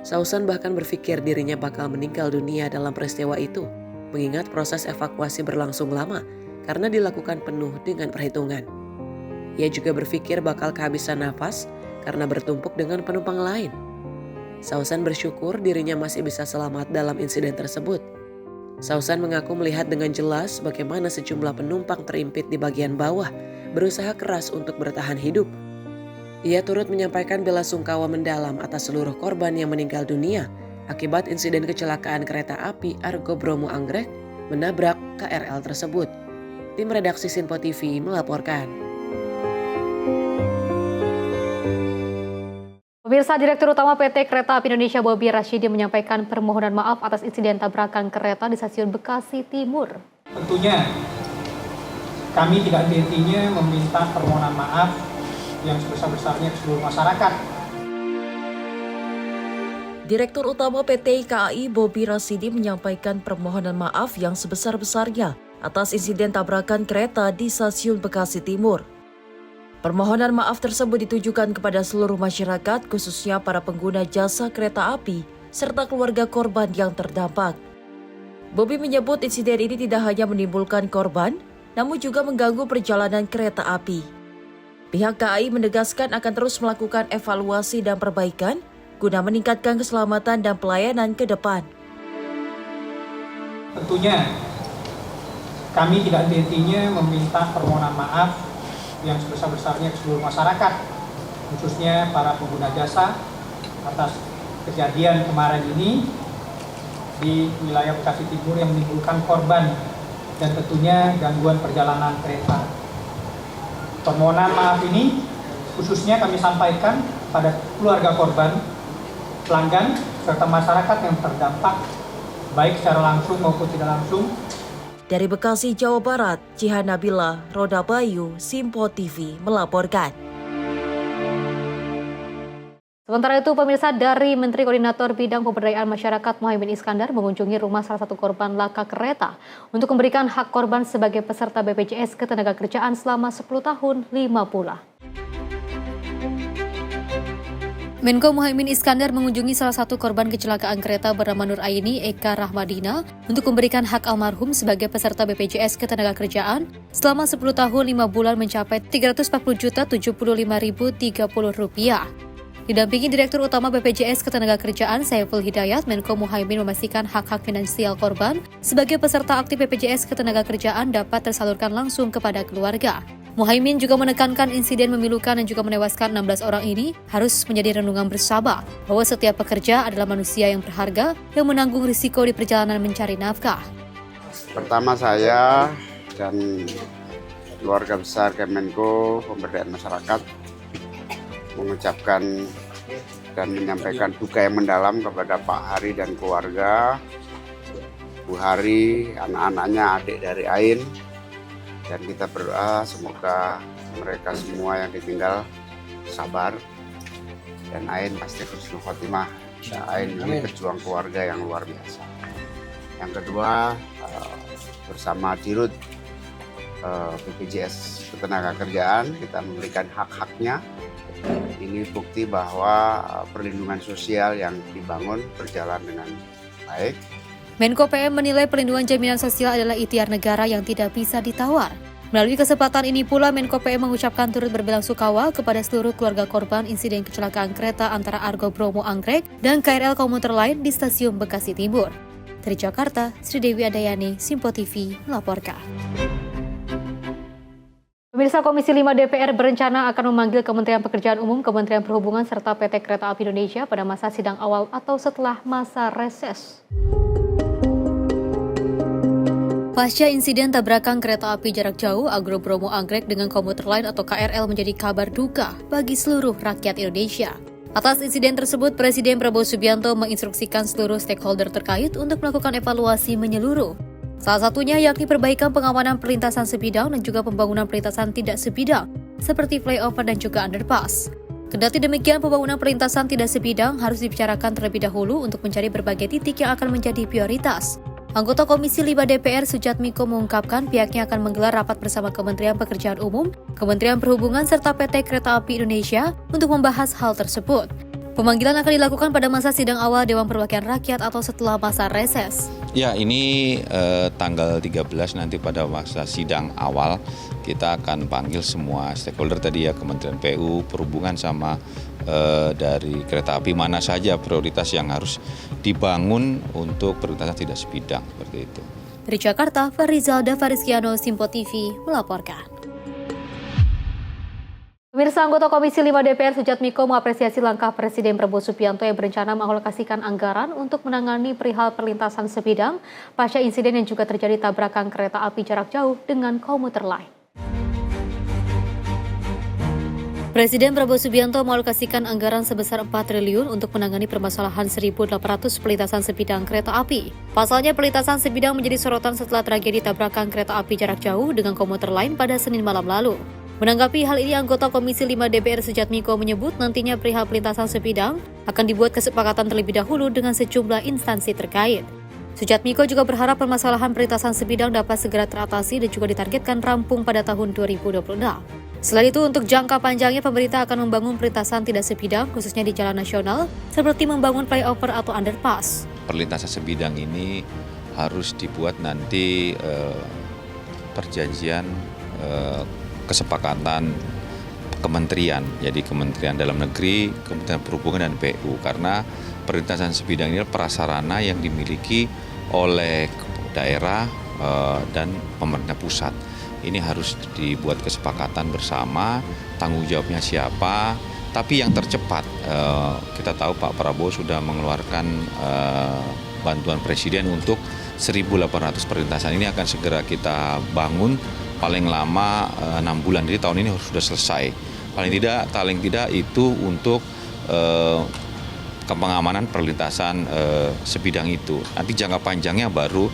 Speaker 4: Sausan bahkan berpikir dirinya bakal meninggal dunia dalam peristiwa itu, mengingat proses evakuasi berlangsung lama karena dilakukan penuh dengan perhitungan. Ia juga berpikir bakal kehabisan nafas karena bertumpuk dengan penumpang lain. Sausan bersyukur dirinya masih bisa selamat dalam insiden tersebut. Sausan mengaku melihat dengan jelas bagaimana sejumlah penumpang terimpit di bagian bawah, berusaha keras untuk bertahan hidup. Ia turut menyampaikan bela sungkawa mendalam atas seluruh korban yang meninggal dunia akibat insiden kecelakaan kereta api Argo Bromo Anggrek menabrak KRL tersebut. Tim redaksi Sinpo TV melaporkan.
Speaker 1: Pemirsa, Direktur Utama PT Kereta Api Indonesia Bobi Rashidi menyampaikan permohonan maaf atas insiden tabrakan kereta di stasiun Bekasi Timur.
Speaker 21: Tentunya kami tidak henti-hentinya meminta permohonan maaf yang sebesar-besarnya ke seluruh masyarakat.
Speaker 3: Direktur Utama PT KAI Bobi Rashidi menyampaikan permohonan maaf yang sebesar-besarnya atas insiden tabrakan kereta di stasiun Bekasi Timur. Permohonan maaf tersebut ditujukan kepada seluruh masyarakat, khususnya para pengguna jasa kereta api serta keluarga korban yang terdampak. Bobi menyebut insiden ini tidak hanya menimbulkan korban, namun juga mengganggu perjalanan kereta api. Pihak KAI menegaskan akan terus melakukan evaluasi dan perbaikan guna meningkatkan keselamatan dan pelayanan ke depan.
Speaker 21: Tentunya kami tidak henti-hentinya meminta permohonan maaf yang sebesar-besarnya ke seluruh masyarakat, khususnya para pengguna jasa atas kejadian kemarin ini di wilayah Bekasi Timur yang menimbulkan korban dan tentunya gangguan perjalanan kereta. Permohonan maaf ini khususnya kami sampaikan pada keluarga korban, pelanggan, serta masyarakat yang terdampak baik secara langsung maupun tidak langsung.
Speaker 3: Dari Bekasi, Jawa Barat, Jihan Nabila, Roda Bayu, Sinpo TV melaporkan.
Speaker 1: Sementara itu, pemirsa, dari Menteri Koordinator Bidang Pemberdayaan Masyarakat Muhaimin Iskandar mengunjungi rumah salah satu korban laka kereta untuk memberikan hak korban sebagai peserta BPJS Ketenagakerjaan selama 10 tahun 5 bulan. Menko Muhaimin Iskandar mengunjungi salah satu korban kecelakaan kereta bernama Nur Aini Eka Rahmadina untuk memberikan hak almarhum sebagai peserta BPJS Ketenagakerjaan selama 10 tahun 5 bulan mencapai Rp340.075.030. Didampingi Direktur Utama BPJS Ketenagakerjaan Saiful Hidayat, Menko Muhaimin memastikan hak-hak finansial korban sebagai peserta aktif BPJS Ketenagakerjaan dapat tersalurkan langsung kepada keluarga. Muhaimin juga menekankan insiden memilukan dan juga menewaskan 16 orang ini harus menjadi renungan bersama bahwa setiap pekerja adalah manusia yang berharga yang menanggung risiko di perjalanan mencari nafkah.
Speaker 19: Pertama, saya dan keluarga besar Kemenko Pemberdayaan Masyarakat mengucapkan dan menyampaikan duka yang mendalam kepada Pak Hari dan keluarga, Bu Hari, anak-anaknya, adik dari Ain, dan kita berdoa semoga mereka semua yang ditinggal sabar dan Ain pasti husnul khotimah. Ain ini pejuang keluarga yang luar biasa. Yang kedua, bersama Dirut BPJS Ketenagakerjaan kita memberikan hak-haknya. Ini bukti bahwa perlindungan sosial yang dibangun berjalan dengan baik.
Speaker 1: Menko PM menilai perlindungan jaminan sosial adalah ikhtiar negara yang tidak bisa ditawar. Melalui kesempatan ini pula Menko PM mengucapkan turut berbelasungkawa kepada seluruh keluarga korban insiden kecelakaan kereta antara Argo Bromo Anggrek dan KRL komuter lain di stasiun Bekasi Timur. Dari Jakarta, Sri Dewi Adayani, Sinpo TV melaporkan. Pemirsa, Komisi 5 DPR berencana akan memanggil Kementerian Pekerjaan Umum, Kementerian Perhubungan, serta PT Kereta Api Indonesia pada masa sidang awal atau setelah masa reses. Pasca insiden tabrakan kereta api jarak jauh Argo Bromo Anggrek dengan komuter lain atau KRL menjadi kabar duka bagi seluruh rakyat Indonesia.
Speaker 17: Atas insiden tersebut, Presiden Prabowo Subianto menginstruksikan seluruh stakeholder terkait untuk melakukan evaluasi menyeluruh. Salah satunya yakni perbaikan pengamanan perlintasan sebidang dan juga pembangunan perlintasan tidak sebidang, seperti flyover dan juga underpass. Kendati demikian, pembangunan perlintasan tidak sebidang harus dibicarakan terlebih dahulu untuk mencari berbagai titik yang akan menjadi prioritas. Anggota Komisi 5 DPR Sujatmiko mengungkapkan pihaknya akan menggelar rapat bersama Kementerian Pekerjaan Umum, Kementerian Perhubungan serta PT Kereta Api Indonesia untuk membahas hal tersebut. Pemanggilan akan dilakukan pada masa sidang awal Dewan Perwakilan Rakyat atau setelah masa reses.
Speaker 5: Ya, ini tanggal 13 nanti pada masa sidang awal kita akan panggil semua stakeholder tadi ya, Kementerian PU, Perhubungan sama dari kereta api, mana saja prioritas yang harus dibangun untuk perlintasan tidak sebidang seperti itu.
Speaker 17: Dari Jakarta, Farizalda Fariskiano, Simpo TV melaporkan.
Speaker 1: Pemirsa, anggota Komisi 5 DPR Sujatmiko mengapresiasi langkah Presiden Prabowo Subianto yang berencana mengalokasikan anggaran untuk menangani perihal perlintasan sebidang pasca insiden yang juga terjadi tabrakan kereta api jarak jauh dengan komuter lain. Presiden Prabowo Subianto mengalokasikan anggaran sebesar 4 triliun untuk menangani permasalahan 1.800 perlintasan sebidang kereta api. Pasalnya, perlintasan sebidang menjadi sorotan setelah tragedi tabrakan kereta api jarak jauh dengan komuter lain pada Senin malam lalu. Menanggapi hal ini, anggota Komisi 5 DPR Sujatmiko menyebut nantinya perihal perlintasan sebidang akan dibuat kesepakatan terlebih dahulu dengan sejumlah instansi terkait. Sujatmiko juga berharap permasalahan perlintasan sebidang dapat segera teratasi dan juga ditargetkan rampung pada tahun 2026. Selain itu, untuk jangka panjangnya pemerintah akan membangun perlintasan tidak sebidang khususnya di jalan nasional seperti membangun flyover atau underpass.
Speaker 5: Perlintasan sebidang ini harus dibuat nanti perjanjian kesepakatan kementerian, jadi Kementerian Dalam Negeri, Kementerian Perhubungan dan PU, karena perlintasan sebidang ini prasarana yang dimiliki oleh daerah dan pemerintah pusat. Ini harus dibuat kesepakatan bersama, tanggung jawabnya siapa, tapi yang tercepat. Kita tahu Pak Prabowo sudah mengeluarkan bantuan Presiden untuk 1.800 perlintasan ini akan segera kita bangun. Paling lama 6 bulan, jadi tahun ini sudah selesai. Paling tidak itu untuk pengamanan perlintasan sebidang itu. Nanti jangka panjangnya baru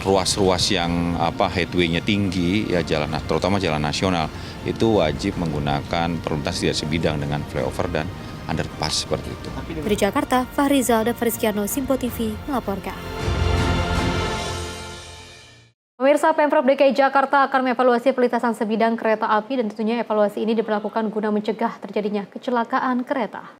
Speaker 5: ruas-ruas yang headway-nya tinggi ya, terutama jalan nasional itu wajib menggunakan perlintasan tidak sebidang dengan flyover dan underpass seperti itu.
Speaker 17: Dari Jakarta, Farizalda Fariskiano, Simpo TV melaporkan.
Speaker 1: Pemirsa, Pemprov DKI Jakarta akan mengevaluasi perlintasan sebidang kereta api dan tentunya evaluasi ini diberlakukan guna mencegah terjadinya kecelakaan kereta.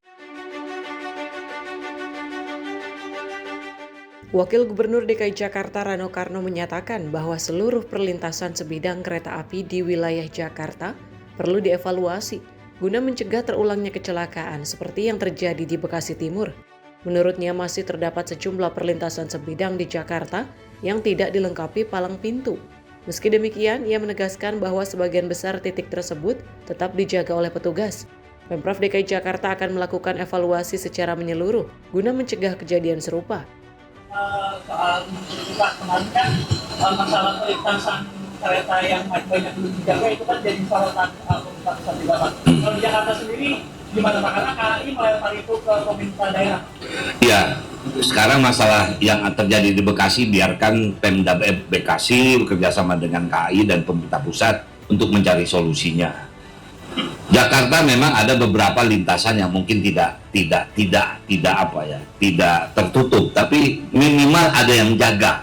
Speaker 4: Wakil Gubernur DKI Jakarta Rano Karno menyatakan bahwa seluruh perlintasan sebidang kereta api di wilayah Jakarta perlu dievaluasi guna mencegah terulangnya kecelakaan seperti yang terjadi di Bekasi Timur. Menurutnya masih terdapat sejumlah perlintasan sebidang di Jakarta yang tidak dilengkapi palang pintu. Meski demikian, ia menegaskan bahwa sebagian besar titik tersebut tetap dijaga oleh petugas. Pemprov DKI Jakarta akan melakukan evaluasi secara menyeluruh guna mencegah kejadian serupa.
Speaker 21: Soal juga kemarin kan masalah perlintasan kereta yang banyak belum dijaga itu kan jadi sorotan perlintasan juga Pak. Kalau di Jakarta sendiri gimana Pak? Karena KAI melempar itu ke pemerintah daerah.
Speaker 22: Ya, sekarang masalah yang terjadi di Bekasi biarkan Pemda Bekasi bekerjasama dengan KAI dan pemerintah pusat untuk mencari solusinya. Jakarta memang ada beberapa lintasan yang mungkin tidak tertutup, tapi minimal ada yang jaga.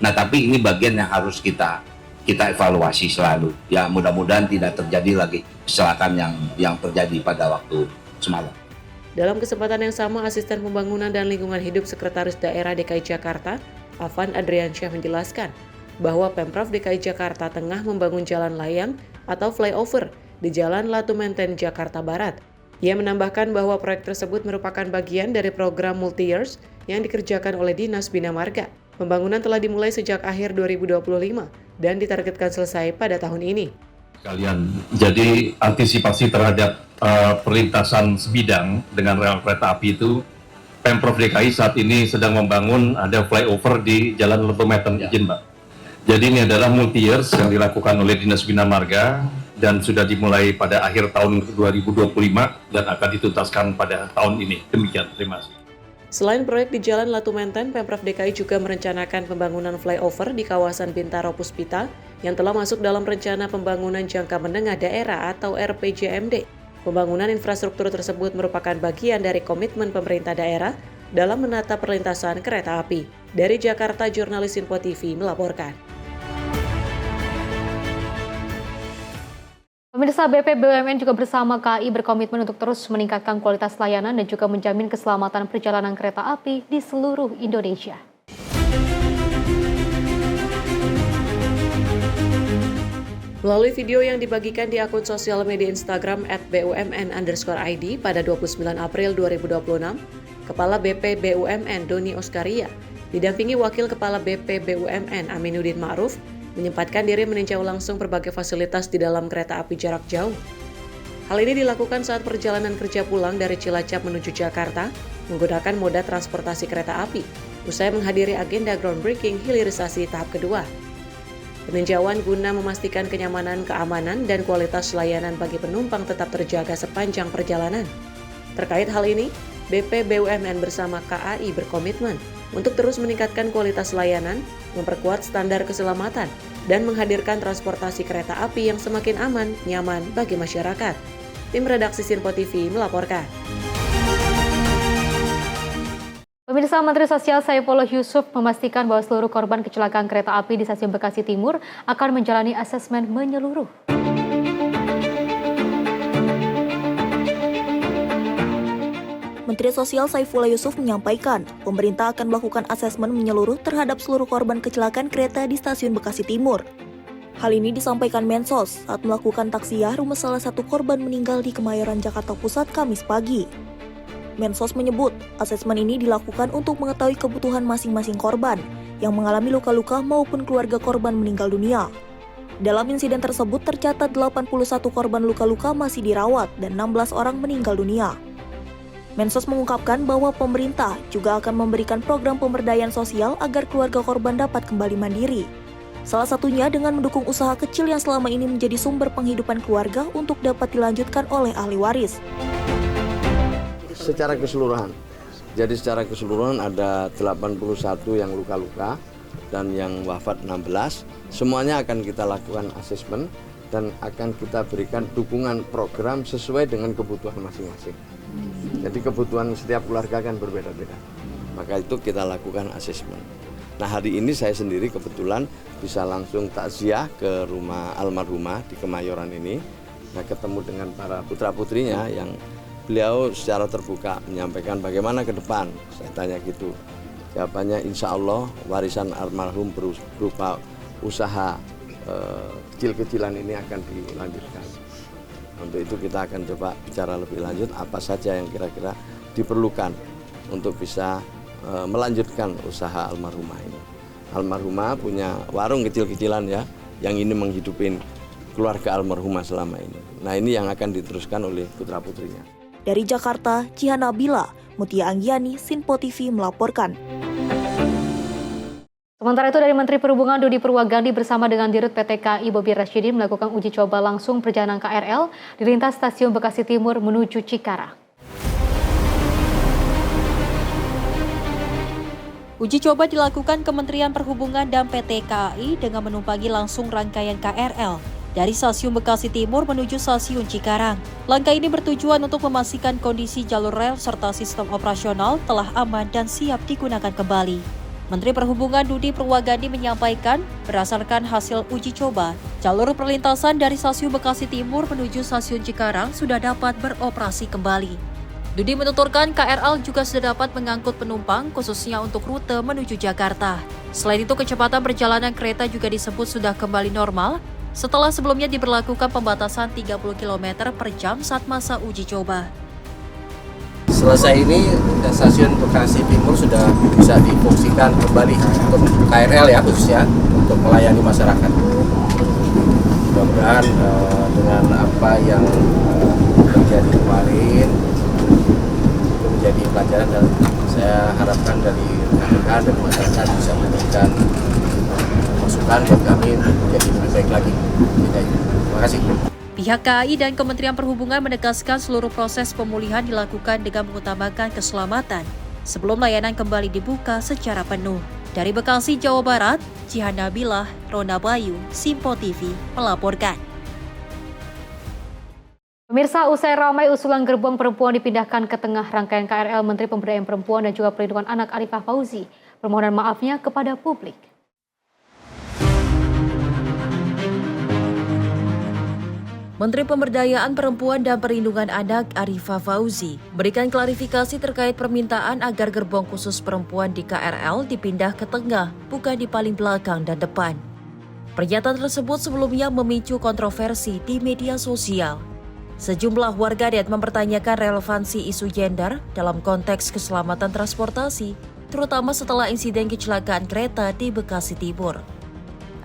Speaker 22: Nah, tapi ini bagian yang harus kita evaluasi selalu. Ya, mudah-mudahan tidak terjadi lagi kecelakaan yang terjadi pada waktu semalam.
Speaker 4: Dalam kesempatan yang sama, Asisten Pembangunan dan Lingkungan Hidup Sekretaris Daerah DKI Jakarta, Afan Adriansyah menjelaskan bahwa Pemprov DKI Jakarta tengah membangun jalan layang atau flyover di Jalan Latu Menteng, Jakarta Barat. Ia menambahkan bahwa proyek tersebut merupakan bagian dari program multi-years yang dikerjakan oleh Dinas Bina Marga. Pembangunan telah dimulai sejak akhir 2025 dan ditargetkan selesai pada tahun ini.
Speaker 23: Jadi antisipasi terhadap perlintasan sebidang dengan rel kereta api itu, Pemprov DKI saat ini sedang membangun ada flyover di Jalan Latu Menteng, izin Pak. Jadi ini adalah multi-years yang dilakukan oleh Dinas Bina Marga dan sudah dimulai pada akhir tahun 2025 dan akan dituntaskan pada tahun ini. Demikian, terima kasih.
Speaker 4: Selain proyek di Jalan Latu Menteng, Pemprov DKI juga merencanakan pembangunan flyover di kawasan Bintaro Puspita yang telah masuk dalam rencana pembangunan jangka menengah daerah atau RPJMD. Pembangunan infrastruktur tersebut merupakan bagian dari komitmen pemerintah daerah dalam menata perlintasan kereta api. Dari Jakarta, jurnalis Info TV melaporkan.
Speaker 1: Pemirsa, BP BUMN juga bersama KAI berkomitmen untuk terus meningkatkan kualitas layanan dan juga menjamin keselamatan perjalanan kereta api di seluruh Indonesia.
Speaker 4: Melalui video yang dibagikan di akun sosial media Instagram @bumn_id pada 29 April 2026, Kepala BP BUMN Doni Oskaria didampingi Wakil Kepala BP BUMN Aminuddin Ma'ruf menyempatkan diri meninjau langsung berbagai fasilitas di dalam kereta api jarak jauh. Hal ini dilakukan saat perjalanan kerja pulang dari Cilacap menuju Jakarta menggunakan moda transportasi kereta api, usai menghadiri agenda groundbreaking hilirisasi tahap kedua. Peninjauan guna memastikan kenyamanan, keamanan, dan kualitas layanan bagi penumpang tetap terjaga sepanjang perjalanan. Terkait hal ini, BP BUMN bersama KAI berkomitmen untuk terus meningkatkan kualitas layanan, memperkuat standar keselamatan, dan menghadirkan transportasi kereta api yang semakin aman, nyaman bagi masyarakat. Tim redaksi Sinpo TV melaporkan.
Speaker 1: Pemirsa, Menteri Sosial Saifullah Yusuf memastikan bahwa seluruh korban kecelakaan kereta api di Stasiun Bekasi Timur akan menjalani asesmen menyeluruh.
Speaker 7: Menteri Sosial Saifullah Yusuf menyampaikan, pemerintah akan melakukan asesmen menyeluruh terhadap seluruh korban kecelakaan kereta di Stasiun Bekasi Timur. Hal ini disampaikan Mensos saat melakukan taksiyah rumah salah satu korban meninggal di Kemayoran, Jakarta Pusat, Kamis pagi. Mensos menyebut, asesmen ini dilakukan untuk mengetahui kebutuhan masing-masing korban yang mengalami luka-luka maupun keluarga korban meninggal dunia. Dalam insiden tersebut tercatat 81 korban luka-luka masih dirawat dan 16 orang meninggal dunia. Mensos mengungkapkan bahwa pemerintah juga akan memberikan program pemberdayaan sosial agar keluarga korban dapat kembali mandiri. Salah satunya dengan mendukung usaha kecil yang selama ini menjadi sumber penghidupan keluarga untuk dapat dilanjutkan oleh ahli waris.
Speaker 6: Secara keseluruhan, jadi secara keseluruhan ada 81 yang luka-luka dan yang wafat 16. Semuanya akan kita lakukan asesmen dan akan kita berikan dukungan program sesuai dengan kebutuhan masing-masing. Jadi kebutuhan setiap keluarga kan berbeda-beda. Maka itu kita lakukan asesmen. Nah, hari ini saya sendiri kebetulan bisa langsung takziah ke rumah almarhumah di Kemayoran ini. Nah, ketemu dengan para putra-putrinya yang beliau secara terbuka menyampaikan bagaimana ke depan. Saya tanya gitu. Jawabannya insya Allah warisan almarhum berupa usaha kecil-kecilan ini akan dilanjutkan. Untuk itu kita akan coba bicara lebih lanjut apa saja yang kira-kira diperlukan untuk bisa melanjutkan usaha almarhumah ini. Almarhumah punya warung kecil-kecilan ya, yang ini menghidupin keluarga almarhumah selama ini. Nah, ini yang akan diteruskan oleh putra-putrinya.
Speaker 7: Dari Jakarta, Jihan Nabila, Mutia Anggiani, Sinpo TV melaporkan.
Speaker 1: Sementara itu, dari Menteri Perhubungan Dudi Purwagandi bersama dengan Dirut PT KAI Bobi Rasyidin melakukan uji coba langsung perjalanan KRL di lintas Stasiun Bekasi Timur menuju Cikarang.
Speaker 17: Uji coba dilakukan Kementerian Perhubungan dan PT KAI dengan menumpangi langsung rangkaian KRL dari Stasiun Bekasi Timur menuju Stasiun Cikarang. Langkah ini bertujuan untuk memastikan kondisi jalur rel serta sistem operasional telah aman dan siap digunakan kembali. Menteri Perhubungan Dudi Purwagandi menyampaikan, berdasarkan hasil uji coba, jalur perlintasan dari Stasiun Bekasi Timur menuju Stasiun Cikarang sudah dapat beroperasi kembali. Dudi menuturkan KRL juga sudah dapat mengangkut penumpang khususnya untuk rute menuju Jakarta. Selain itu, kecepatan perjalanan kereta juga disebut sudah kembali normal setelah sebelumnya diberlakukan pembatasan 30 km per jam saat masa uji coba.
Speaker 8: Selesai ini, Stasiun Bekasi Timur sudah bisa difungsikan kembali untuk KRL ya khususnya untuk melayani masyarakat. Mudah-mudahan dengan apa yang terjadi kemarin itu menjadi pelajaran dan saya harapkan dari rekan-rekan dan masyarakat bisa memberikan masukan buat kami menjadi lebih baik lagi. Terima kasih.
Speaker 17: Pihak KAI dan Kementerian Perhubungan menegaskan seluruh proses pemulihan dilakukan dengan mengutamakan keselamatan sebelum layanan kembali dibuka secara penuh. Dari Bekasi, Jawa Barat, Jihan Nabilah, Rona Bayu, Simpo TV melaporkan.
Speaker 1: Pemirsa, usai ramai usulan gerbong perempuan dipindahkan ke tengah rangkaian KRL, Menteri Pemberdayaan Perempuan dan juga Perlindungan Anak Arifah Fauzi permohonan maafnya kepada publik.
Speaker 3: Menteri Pemberdayaan Perempuan dan Perlindungan Anak Arifah Fauzi berikan klarifikasi terkait permintaan agar gerbong khusus perempuan di KRL dipindah ke tengah, bukan di paling belakang dan depan. Pernyataan tersebut sebelumnya memicu kontroversi di media sosial. Sejumlah warganet mempertanyakan relevansi isu gender dalam konteks keselamatan transportasi, terutama setelah insiden kecelakaan kereta di Bekasi Timur.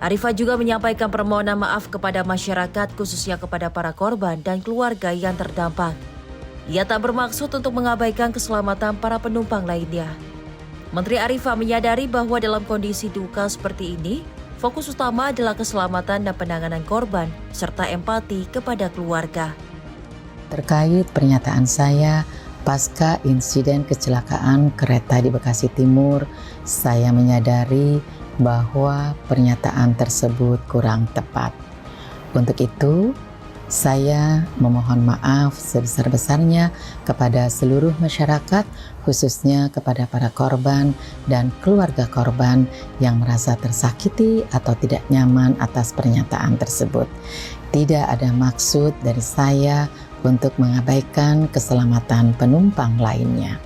Speaker 3: Arifah juga menyampaikan permohonan maaf kepada masyarakat, khususnya kepada para korban dan keluarga yang terdampak. Ia tak bermaksud untuk mengabaikan keselamatan para penumpang lainnya. Menteri Arifah menyadari bahwa dalam kondisi duka seperti ini, fokus utama adalah keselamatan dan penanganan korban, serta empati kepada keluarga.
Speaker 9: Terkait pernyataan saya pasca insiden kecelakaan kereta di Bekasi Timur, saya menyadari bahwa pernyataan tersebut kurang tepat. Untuk itu, saya memohon maaf sebesar-besarnya kepada seluruh masyarakat, khususnya kepada para korban dan keluarga korban yang merasa tersakiti atau tidak nyaman atas pernyataan tersebut. Tidak ada maksud dari saya untuk mengabaikan keselamatan penumpang lainnya.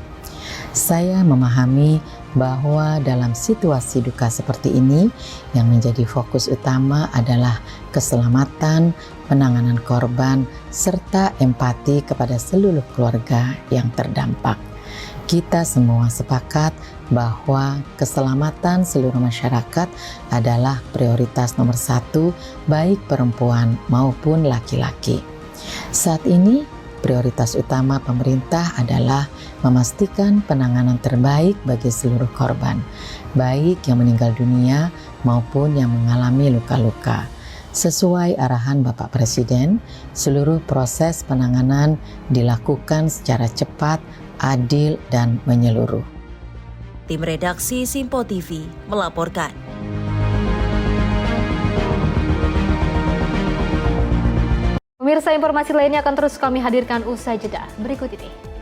Speaker 9: Saya memahami bahwa dalam situasi duka seperti ini, yang menjadi fokus utama adalah keselamatan, penanganan korban, serta empati kepada seluruh keluarga yang terdampak. Kita semua sepakat bahwa keselamatan seluruh masyarakat adalah prioritas nomor 1, baik perempuan maupun laki-laki. Saat ini, prioritas utama pemerintah adalah memastikan penanganan terbaik bagi seluruh korban, baik yang meninggal dunia maupun yang mengalami luka-luka. Sesuai arahan Bapak Presiden, seluruh proses penanganan dilakukan secara cepat, adil, dan menyeluruh.
Speaker 3: Tim redaksi Simpo TV melaporkan.
Speaker 1: Pemirsa, informasi lainnya akan terus kami hadirkan usai jeda berikut ini.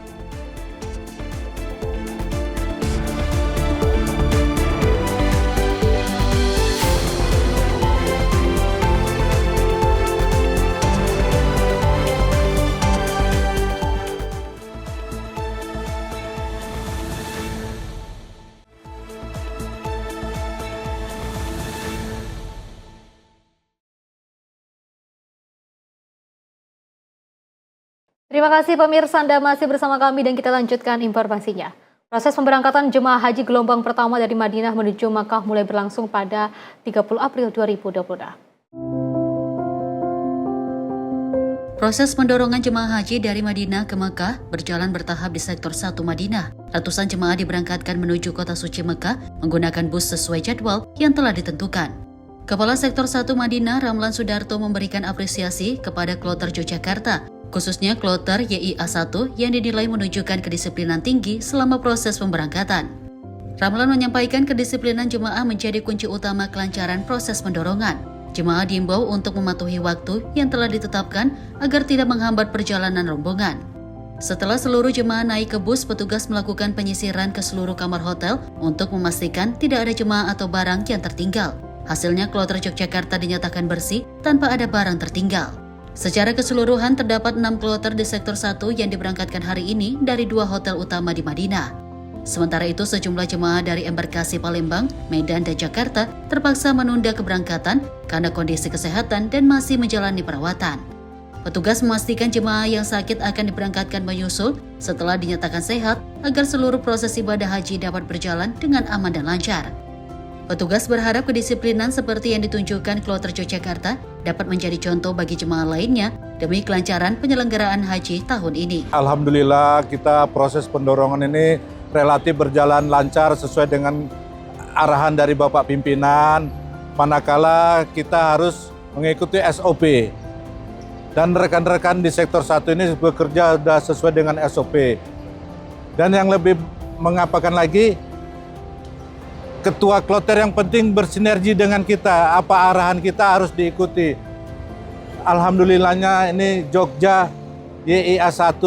Speaker 1: Terima kasih pemirsa, Anda masih bersama kami dan kita lanjutkan informasinya. Proses pemberangkatan jemaah haji gelombang pertama dari Madinah menuju Makkah mulai berlangsung pada 30 April 2026.
Speaker 2: Proses pendorongan jemaah haji dari Madinah ke Mekah berjalan bertahap di sektor 1 Madinah. Ratusan jemaah diberangkatkan menuju kota suci Mekah menggunakan bus sesuai jadwal yang telah ditentukan. Kepala Sektor 1 Madinah, Ramlan Sudarto, memberikan apresiasi kepada Kloter Yogyakarta, khususnya Kloter YIA1 yang dinilai menunjukkan kedisiplinan tinggi selama proses pemberangkatan. Ramlan menyampaikan kedisiplinan jemaah menjadi kunci utama kelancaran proses pendorongan. Jemaah diimbau untuk mematuhi waktu yang telah ditetapkan agar tidak menghambat perjalanan rombongan. Setelah seluruh jemaah naik ke bus, petugas melakukan penyisiran ke seluruh kamar hotel untuk memastikan tidak ada jemaah atau barang yang tertinggal. Hasilnya, Kloter Yogyakarta dinyatakan bersih tanpa ada barang tertinggal. Secara keseluruhan terdapat 6 kloter di sektor 1 yang diberangkatkan hari ini dari 2 hotel utama di Madinah. Sementara itu, sejumlah jemaah dari embarkasi Palembang, Medan, dan Jakarta terpaksa menunda keberangkatan karena kondisi kesehatan dan masih menjalani perawatan. Petugas memastikan jemaah yang sakit akan diberangkatkan menyusul setelah dinyatakan sehat agar seluruh proses ibadah haji dapat berjalan dengan aman dan lancar. Petugas berharap kedisiplinan seperti yang ditunjukkan Kloter Yogyakarta dapat menjadi contoh bagi jemaah lainnya demi kelancaran penyelenggaraan haji tahun ini.
Speaker 11: Alhamdulillah, kita proses pendorongan ini relatif berjalan lancar sesuai dengan arahan dari Bapak Pimpinan, manakala kita harus mengikuti SOP. Dan rekan-rekan di sektor 1 ini bekerja sudah sesuai dengan SOP. Dan yang lebih mengapakan lagi, ketua kloter yang penting bersinergi dengan kita. Apa arahan kita harus diikuti. Alhamdulillahnya ini Jogja YIA 1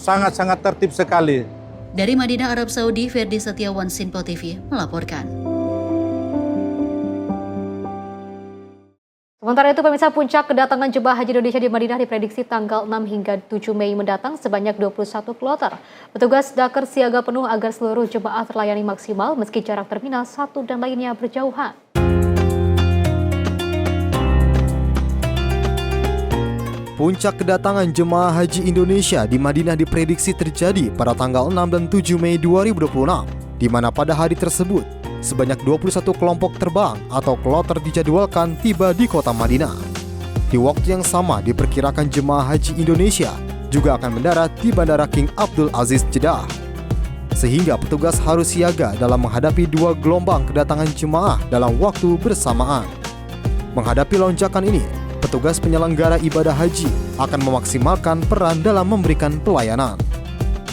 Speaker 11: sangat-sangat tertib sekali.
Speaker 2: Dari Madinah, Arab Saudi, Ferdi Setiawan, Sinpo TV melaporkan.
Speaker 1: Sementara itu, pemirsa, puncak kedatangan jemaah haji Indonesia di Madinah diprediksi tanggal 6 hingga 7 Mei mendatang sebanyak 21 kloter. Petugas Dakar siaga penuh agar seluruh jemaah terlayani maksimal meski jarak terminal satu dan lainnya berjauhan.
Speaker 10: Puncak kedatangan jemaah haji Indonesia di Madinah diprediksi terjadi pada tanggal 6 dan 7 Mei 2026, di mana pada hari tersebut sebanyak 21 kelompok terbang atau kloter dijadwalkan tiba di kota Madinah. Di waktu yang sama diperkirakan jemaah haji Indonesia juga akan mendarat di Bandara King Abdul Aziz Jeddah. Sehingga petugas harus siaga dalam menghadapi dua gelombang kedatangan jemaah dalam waktu bersamaan. Menghadapi lonjakan ini, petugas penyelenggara ibadah haji akan memaksimalkan peran dalam memberikan pelayanan.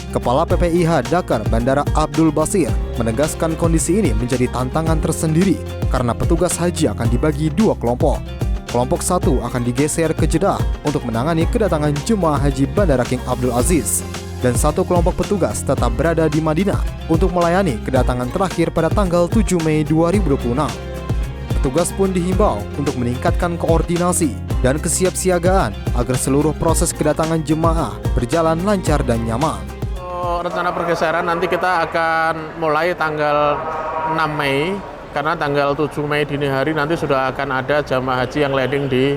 Speaker 10: Kepala PPIH Dakar Bandara Abdul Basir menegaskan kondisi ini menjadi tantangan tersendiri karena petugas haji akan dibagi dua kelompok. Kelompok satu akan digeser ke Jeddah untuk menangani kedatangan jemaah haji Bandara King Abdul Aziz, dan satu kelompok petugas tetap berada di Madinah untuk melayani kedatangan terakhir pada tanggal 7 Mei 2026. Petugas pun dihimbau untuk meningkatkan koordinasi dan kesiapsiagaan agar seluruh proses kedatangan jemaah berjalan lancar dan nyaman.
Speaker 12: Rencana pergeseran nanti kita akan mulai tanggal 6 Mei, karena tanggal 7 Mei dini hari nanti sudah akan ada jamaah haji yang landing di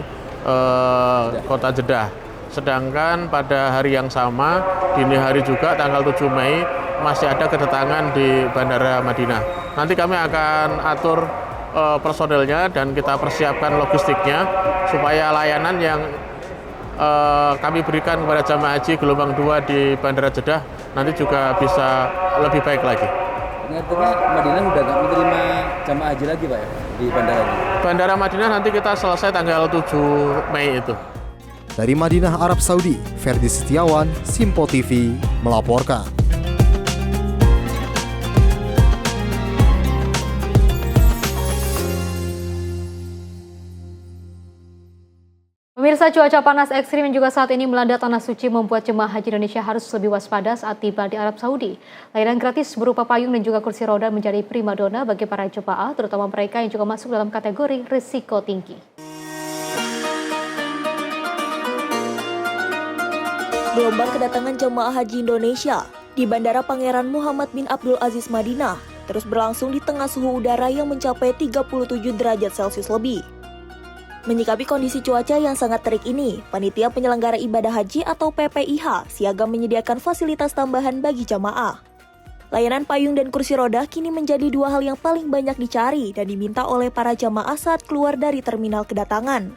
Speaker 12: kota Jeddah. Sedangkan pada hari yang sama, dini hari juga tanggal 7 Mei, masih ada kedatangan di Bandara Madinah. Nanti kami akan atur personelnya dan kita persiapkan logistiknya supaya layanan yang kami berikan kepada jamaah haji gelombang 2 di Bandara Jeddah nanti juga bisa lebih baik lagi.
Speaker 8: Artinya Madinah sudah nggak menerima jamaah haji lagi Pak ya di bandara ini?
Speaker 12: Bandara Madinah nanti kita selesai tanggal 7 Mei itu.
Speaker 10: Dari Madinah, Arab Saudi, Ferdi Setiawan, Sinpo TV melaporkan.
Speaker 1: Pemirsa, cuaca panas ekstrim yang juga saat ini melanda Tanah Suci membuat jemaah haji Indonesia harus lebih waspada saat tiba di Arab Saudi. Layanan gratis berupa payung dan juga kursi roda menjadi primadona bagi para jemaah, terutama mereka yang juga masuk dalam kategori risiko tinggi.
Speaker 7: Gelombang kedatangan jemaah haji Indonesia di Bandara Pangeran Muhammad bin Abdul Aziz Madinah terus berlangsung di tengah suhu udara yang mencapai 37 derajat Celcius lebih. Menyikapi kondisi cuaca yang sangat terik ini, Panitia Penyelenggara Ibadah Haji atau PPIH siaga menyediakan fasilitas tambahan bagi jamaah. Layanan payung dan kursi roda kini menjadi dua hal yang paling banyak dicari dan diminta oleh para jamaah saat keluar dari terminal kedatangan.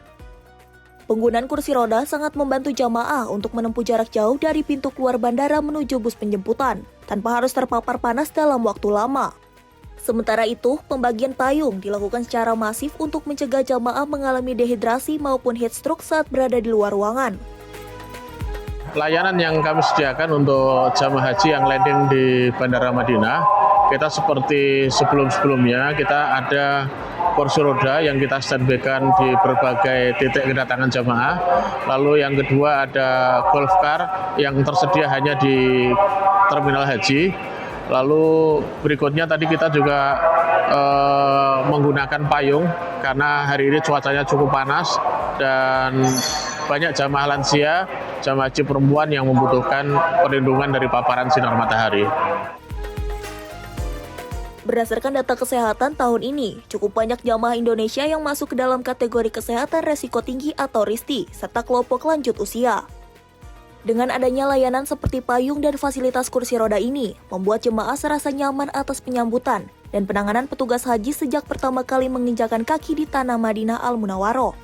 Speaker 7: Penggunaan kursi roda sangat membantu jamaah untuk menempuh jarak jauh dari pintu keluar bandara menuju bus penjemputan, tanpa harus terpapar panas dalam waktu lama. Sementara itu, pembagian payung dilakukan secara masif untuk mencegah jamaah mengalami dehidrasi maupun heat stroke saat berada di luar ruangan.
Speaker 12: Layanan yang kami sediakan untuk jamaah haji yang landing di Bandara Madinah, kita seperti sebelum-sebelumnya, kita ada kursi roda yang kita standby-kan di berbagai titik kedatangan jamaah. Lalu yang kedua ada golf car yang tersedia hanya di terminal haji. Lalu berikutnya tadi kita juga menggunakan payung karena hari ini cuacanya cukup panas dan banyak jamaah lansia, jamaah haji perempuan yang membutuhkan perlindungan dari paparan sinar matahari.
Speaker 7: Berdasarkan data kesehatan tahun ini, cukup banyak jamaah Indonesia yang masuk ke dalam kategori kesehatan resiko tinggi atau RISTI, serta kelompok lanjut usia. Dengan adanya layanan seperti payung dan fasilitas kursi roda ini, membuat jemaah serasa nyaman atas penyambutan dan penanganan petugas haji sejak pertama kali menginjakan kaki di Tanah Madinah Al-Munawwaroh.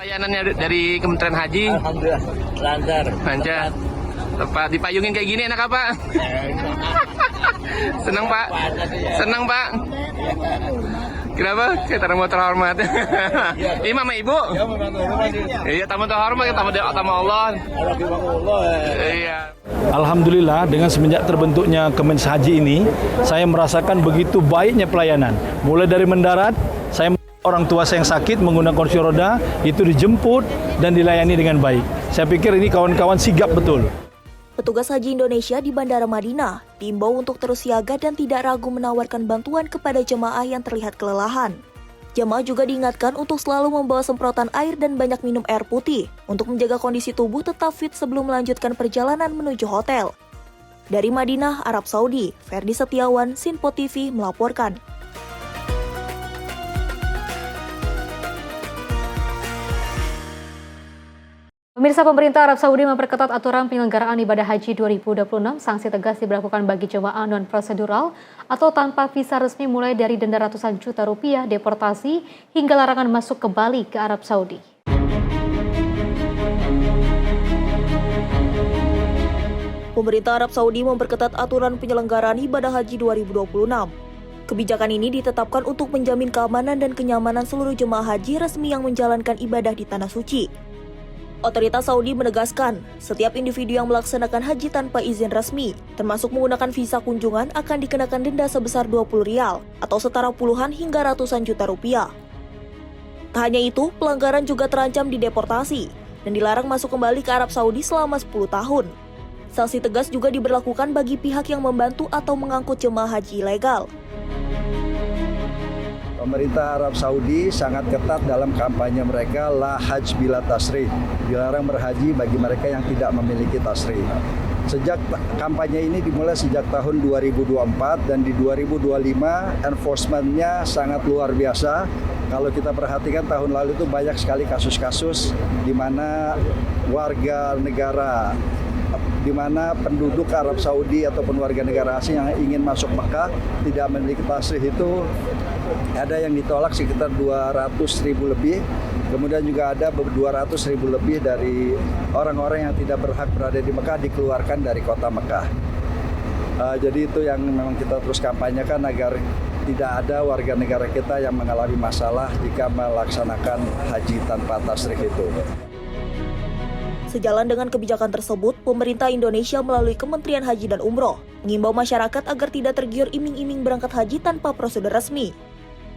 Speaker 13: Layanannya dari Kementerian Haji?
Speaker 8: Alhamdulillah, lancar.
Speaker 13: Lancar. Pak, dipayungin kayak gini enak apa? Senang Pak? Senang Pak? Kenapa? Kita mau terhormat. Ini mama ibu? Iya, tamu terhormat, tamu Allah. Iya.
Speaker 15: Alhamdulillah dengan semenjak terbentuknya Kementerian Haji ini, saya merasakan begitu baiknya pelayanan. Mulai dari mendarat, saya orang tua saya yang sakit menggunakan kursi roda, itu dijemput dan dilayani dengan baik. Saya pikir ini kawan-kawan sigap betul.
Speaker 7: Petugas Haji Indonesia di Bandara Madinah diimbau untuk terus siaga dan tidak ragu menawarkan bantuan kepada jemaah yang terlihat kelelahan. Jemaah juga diingatkan untuk selalu membawa semprotan air dan banyak minum air putih untuk menjaga kondisi tubuh tetap fit sebelum melanjutkan perjalanan menuju hotel. Dari Madinah, Arab Saudi, Ferdi Setiawan, Sinpo TV melaporkan.
Speaker 1: Pemirsa, pemerintah Arab Saudi memperketat aturan penyelenggaraan ibadah haji 2026. Sanksi tegas diberlakukan bagi jemaah non-prosedural atau tanpa visa resmi mulai dari denda ratusan juta rupiah, deportasi, hingga larangan masuk kembali ke Arab Saudi.
Speaker 7: Pemerintah Arab Saudi memperketat aturan penyelenggaraan ibadah haji 2026. Kebijakan ini ditetapkan untuk menjamin keamanan dan kenyamanan seluruh jemaah haji resmi yang menjalankan ibadah di Tanah Suci. Otoritas Saudi menegaskan, setiap individu yang melaksanakan haji tanpa izin resmi, termasuk menggunakan visa kunjungan, akan dikenakan denda sebesar 20 rial atau setara puluhan hingga ratusan juta rupiah. Tak hanya itu, pelanggaran juga terancam dideportasi dan dilarang masuk kembali ke Arab Saudi selama 10 tahun. Sanksi tegas juga diberlakukan bagi pihak yang membantu atau mengangkut jemaah haji ilegal.
Speaker 16: Pemerintah Arab Saudi sangat ketat dalam kampanye mereka La Hajj Bila Tasrih, dilarang berhaji bagi mereka yang tidak memiliki tasrih. Sejak kampanye ini dimulai sejak tahun 2024 dan di 2025 enforcement-nya sangat luar biasa. Kalau kita perhatikan tahun lalu itu banyak sekali kasus-kasus di mana warga negara, di mana penduduk Arab Saudi ataupun warga negara asing yang ingin masuk Mekah tidak memiliki tasrih itu ada yang ditolak sekitar 200.000 lebih, kemudian juga ada 200.000 lebih dari orang-orang yang tidak berhak berada di Mekah dikeluarkan dari kota Mekah. Jadi itu yang memang kita terus kampanyekan agar tidak ada warga negara kita yang mengalami masalah jika melaksanakan haji tanpa tasrih itu.
Speaker 7: Sejalan dengan kebijakan tersebut, pemerintah Indonesia melalui Kementerian Haji dan Umroh mengimbau masyarakat agar tidak tergiur iming-iming berangkat haji tanpa prosedur resmi.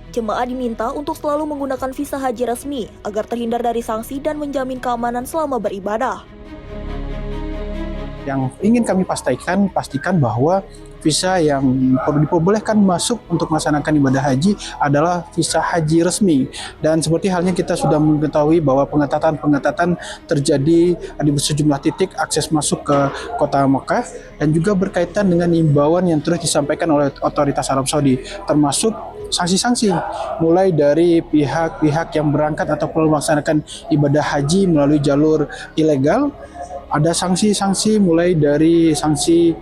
Speaker 7: Jemaah diminta untuk selalu menggunakan visa haji resmi agar terhindar dari sanksi dan menjamin keamanan selama beribadah.
Speaker 21: Yang ingin kami pastikan bahwa visa yang diperbolehkan masuk untuk melaksanakan ibadah haji adalah visa haji resmi. Dan seperti halnya kita sudah mengetahui bahwa pengetatan terjadi di sejumlah titik akses masuk ke kota Mekah dan juga berkaitan dengan imbauan yang terus disampaikan oleh otoritas Arab Saudi, termasuk sanksi-sanksi mulai dari pihak-pihak yang berangkat ataupun melaksanakan ibadah haji melalui jalur ilegal. Ada sanksi-sanksi mulai dari sanksi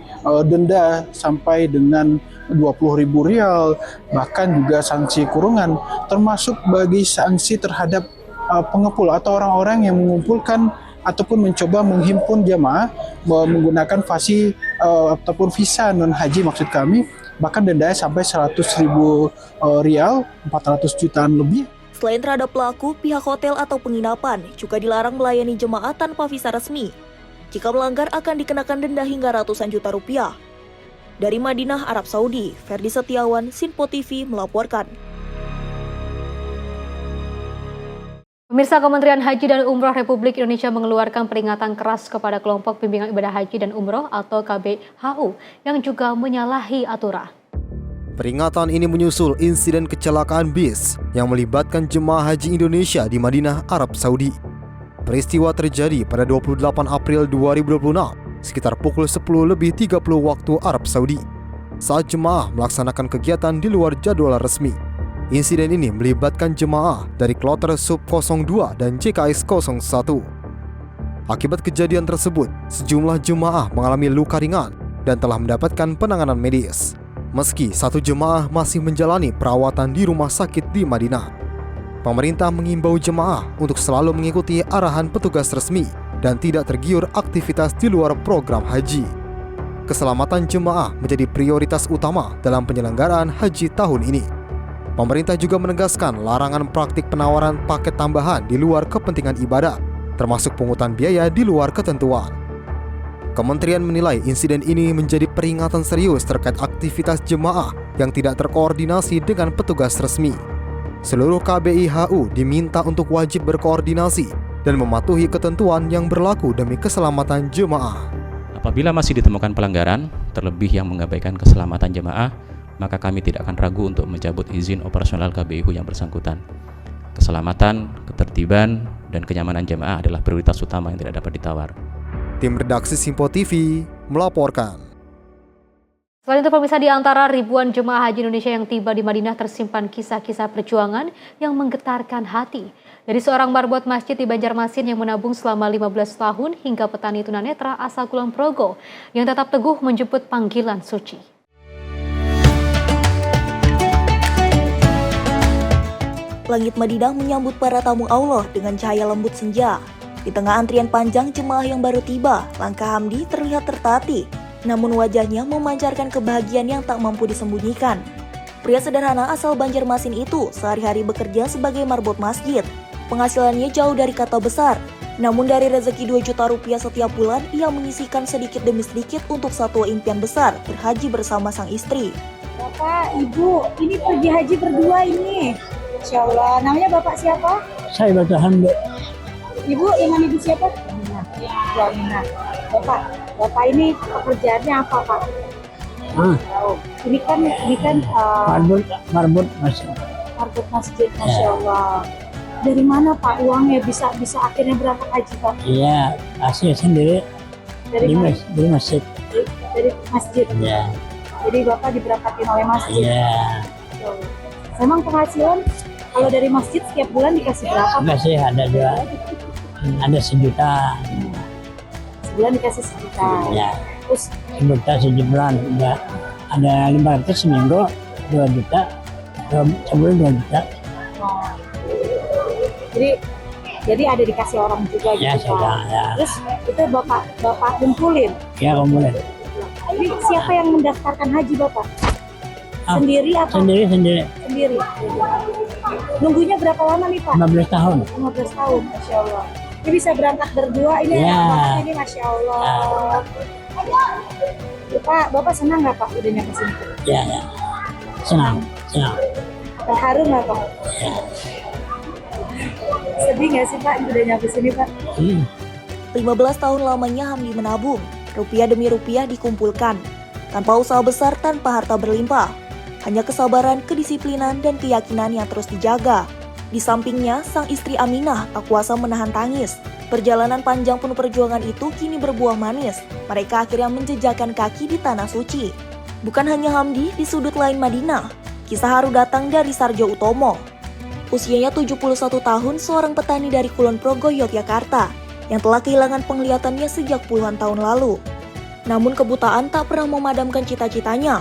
Speaker 21: denda sampai dengan 20.000 rial, bahkan juga sanksi kurungan, termasuk bagi sanksi terhadap pengepul atau orang-orang yang mengumpulkan ataupun mencoba menghimpun jamaah menggunakan ataupun visa non haji maksud kami, bahkan dendanya sampai 100.000 rial, 400 jutaan lebih.
Speaker 7: Selain terhadap pelaku, pihak hotel atau penginapan juga dilarang melayani jemaah tanpa visa resmi. Jika melanggar akan dikenakan denda hingga ratusan juta rupiah. Dari Madinah, Arab Saudi, Ferdi Setiawan, Sinpo TV melaporkan.
Speaker 1: Pemirsa, Kementerian Haji dan Umroh Republik Indonesia mengeluarkan peringatan keras kepada kelompok bimbingan ibadah haji dan umroh atau KBHU yang juga menyalahi aturan.
Speaker 10: Peringatan ini menyusul insiden kecelakaan bis yang melibatkan jemaah haji Indonesia di Madinah, Arab Saudi. Peristiwa terjadi pada 28 April 2026 sekitar pukul 10:30 waktu Arab Saudi saat jemaah melaksanakan kegiatan di luar jadwal resmi. Insiden ini melibatkan jemaah dari Kloter Sub 02 dan JKS 01. Akibat kejadian tersebut, sejumlah jemaah mengalami luka ringan dan telah mendapatkan penanganan medis. Meski satu jemaah masih menjalani perawatan di rumah sakit di Madinah. Pemerintah mengimbau jemaah untuk selalu mengikuti arahan petugas resmi dan tidak tergiur aktivitas di luar program haji. Keselamatan jemaah menjadi prioritas utama dalam penyelenggaraan haji tahun ini. Pemerintah juga menegaskan larangan praktik penawaran paket tambahan di luar kepentingan ibadah, termasuk pungutan biaya di luar ketentuan. Kementerian menilai insiden ini menjadi peringatan serius terkait aktivitas jemaah yang tidak terkoordinasi dengan petugas resmi. Seluruh KBI-HU diminta untuk wajib berkoordinasi dan mematuhi ketentuan yang berlaku demi keselamatan jemaah.
Speaker 14: Apabila masih ditemukan pelanggaran, terlebih yang mengabaikan keselamatan jemaah, maka kami tidak akan ragu untuk mencabut izin operasional KBI-HU yang bersangkutan. Keselamatan, ketertiban, dan kenyamanan jemaah adalah prioritas utama yang tidak dapat ditawar.
Speaker 10: Tim redaksi Simpo TV melaporkan.
Speaker 1: Selain itu pemirsa, di antara ribuan jemaah haji Indonesia yang tiba di Madinah tersimpan kisah-kisah perjuangan yang menggetarkan hati. Dari seorang marbot masjid di Banjarmasin yang menabung selama 15 tahun hingga petani tunanetra asal Kulon Progo yang tetap teguh menjemput panggilan suci.
Speaker 7: Langit Madinah menyambut para tamu Allah dengan cahaya lembut senja. Di tengah antrian panjang jemaah yang baru tiba, langkah Hamdi terlihat tertatih. Namun wajahnya memancarkan kebahagiaan yang tak mampu disembunyikan. Pria sederhana asal Banjarmasin itu sehari-hari bekerja sebagai marbot masjid. Penghasilannya jauh dari kata besar. Namun dari rezeki 2 juta rupiah setiap bulan, ia menyisihkan sedikit demi sedikit untuk satu impian besar, berhaji bersama sang istri.
Speaker 18: Bapak, Ibu, ini pergi haji berdua ini. Insya Allah. Namanya Bapak siapa?
Speaker 20: Saya Bapak Hamdi.
Speaker 18: Ibu, nama Ibu siapa? Aminah. Bapak ini pekerjaannya apa, Pak? Ini kan
Speaker 20: marbot masjid.
Speaker 18: Marbot masjid, Masya Allah. Dari mana Pak uangnya bisa akhirnya berangkat haji, Pak?
Speaker 20: Iya, hasil sendiri dari masjid.
Speaker 18: Dari masjid.
Speaker 20: Iya.
Speaker 18: Jadi Bapak diberangkatin oleh masjid.
Speaker 20: Iya.
Speaker 18: Memang penghasilan kalau dari masjid setiap bulan dikasih berapa?
Speaker 20: Dikasih ada juga, ada 1 juta.
Speaker 18: Sebulan dikasih 1 juta.
Speaker 20: Ya.
Speaker 18: Terus
Speaker 20: 1 juta sebulan, ada 500 seminggu, 2 juta, sebulan 2 juta.
Speaker 18: Oh. Jadi ada dikasih orang juga
Speaker 20: ya,
Speaker 18: gitu
Speaker 20: sudah,
Speaker 18: Pak.
Speaker 20: ya.
Speaker 18: Terus itu Bapak kumpulin?
Speaker 20: Ya, kumpulin.
Speaker 18: Ini siapa yang mendaftarkan haji Bapak? Sendiri atau?
Speaker 20: Sendiri.
Speaker 18: Nunggunya berapa lama nih Pak?
Speaker 20: 15 tahun.
Speaker 18: 15 tahun, Masya Allah. Ini bisa berangkat berdua, ini
Speaker 20: ya.
Speaker 18: Bapak ini Masya Allah. Bapak senang nggak Pak udah nyampe sini?
Speaker 20: Ya. Senang.
Speaker 18: Terharu nggak Pak?
Speaker 20: Ya.
Speaker 18: Sedih nggak sih Pak udah nyampe sini Pak?
Speaker 7: 15 tahun lamanya Hamdi menabung, rupiah demi rupiah dikumpulkan. Tanpa usaha besar, tanpa harta berlimpah. Hanya kesabaran, kedisiplinan, dan keyakinan yang terus dijaga. Di sampingnya, sang istri Aminah tak kuasa menahan tangis. Perjalanan panjang penuh perjuangan itu kini berbuah manis. Mereka akhirnya menjejakkan kaki di tanah suci. Bukan hanya Hamdi, di sudut lain Madinah, kisah haru datang dari Sarjo Utomo. Usianya 71 tahun, seorang petani dari Kulon Progo, Yogyakarta, yang telah kehilangan penglihatannya sejak puluhan tahun lalu. Namun kebutaan tak pernah memadamkan cita-citanya.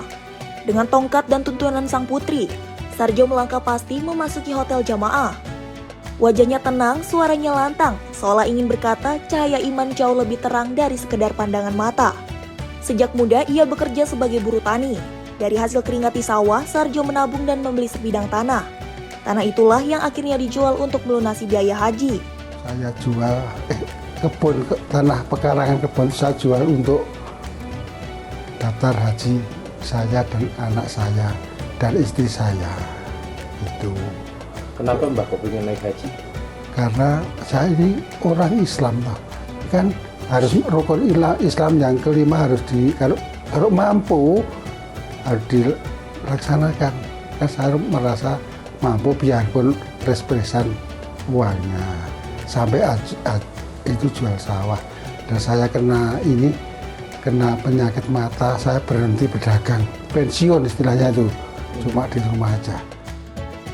Speaker 7: Dengan tongkat dan tuntunan sang putri, Sarjo melangkah pasti memasuki hotel jamaah. Wajahnya tenang, suaranya lantang, seolah ingin berkata cahaya iman jauh lebih terang dari sekedar pandangan mata. Sejak muda ia bekerja sebagai buruh tani. Dari hasil keringat di sawah, Sarjo menabung dan membeli sebidang tanah. Tanah itulah yang akhirnya dijual untuk melunasi biaya haji.
Speaker 24: Saya jual kebun, tanah pekarangan kebun saya jual untuk daftar haji saya dan anak saya dan istri saya. Itu.
Speaker 8: Kenapa Mbak kok pengen naik haji?
Speaker 24: Karena saya ini orang Islam toh. Kan harus rukun Islam yang kelima harus kalau mampu harus dilaksanakan. Kan saya merasa mampu biarpun res-presan uangnya sampai itu jual sawah. Dan saya kena penyakit mata, saya berhenti berdagang, pensiun istilahnya itu, cuma di rumah aja.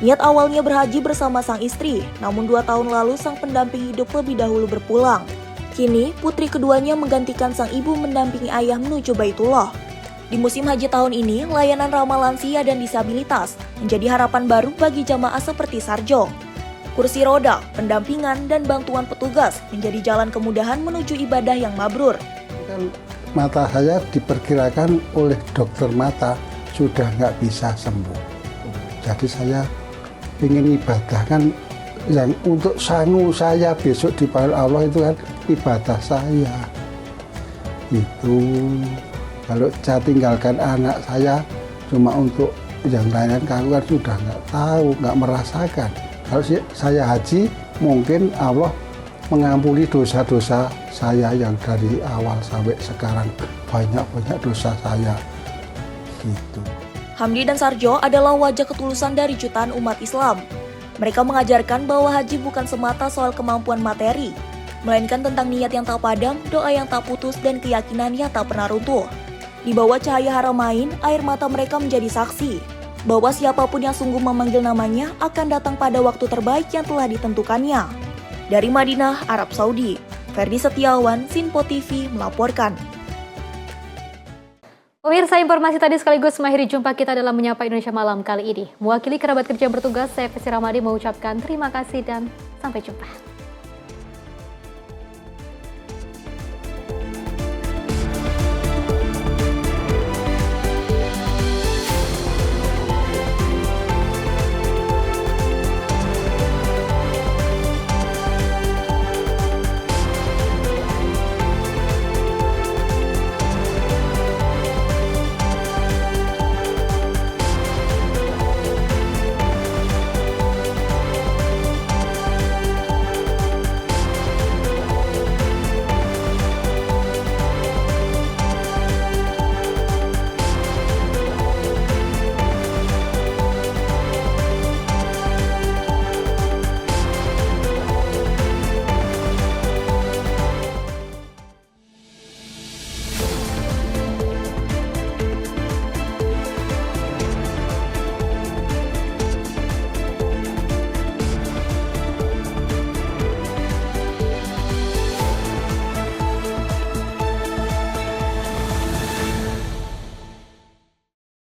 Speaker 7: Niat awalnya berhaji bersama sang istri, namun 2 tahun lalu sang pendamping hidup lebih dahulu berpulang. Kini, putri keduanya menggantikan sang ibu mendampingi ayah menuju Baitullah. Di musim haji tahun ini, layanan ramah lansia dan disabilitas menjadi harapan baru bagi jamaah seperti Sarjo. Kursi roda, pendampingan, dan bantuan petugas menjadi jalan kemudahan menuju ibadah yang mabrur.
Speaker 24: Mata saya diperkirakan oleh dokter mata sudah nggak bisa sembuh. Jadi saya ingin ibadah kan, yang untuk sangu saya besok dipanggil Allah itu kan ibadah saya. Itu kalau saya tinggalkan anak saya cuma untuk yang lain kan sudah nggak tahu, nggak merasakan. Kalau saya haji mungkin Allah mengampuni dosa-dosa saya yang dari awal sampai sekarang, banyak dosa saya gitu.
Speaker 7: Hamdi dan Sarjo adalah wajah ketulusan dari jutaan umat Islam. Mereka mengajarkan bahwa haji bukan semata soal kemampuan materi, melainkan tentang niat yang tak padam, doa yang tak putus, dan keyakinan yang tak pernah runtuh. Di bawah cahaya Haramain, air mata mereka menjadi saksi bahwa siapapun yang sungguh memanggil namanya akan datang pada waktu terbaik yang telah ditentukannya. Dari Madinah, Arab Saudi, Ferdi Setiawan, Sinpo TV melaporkan.
Speaker 1: Pemirsa, informasi tadi sekaligus mengakhiri jumpa kita dalam Menyapa Indonesia Malam kali ini. Mewakili kerabat kerja yang bertugas, saya Fesi Ramadi mengucapkan terima kasih dan sampai jumpa.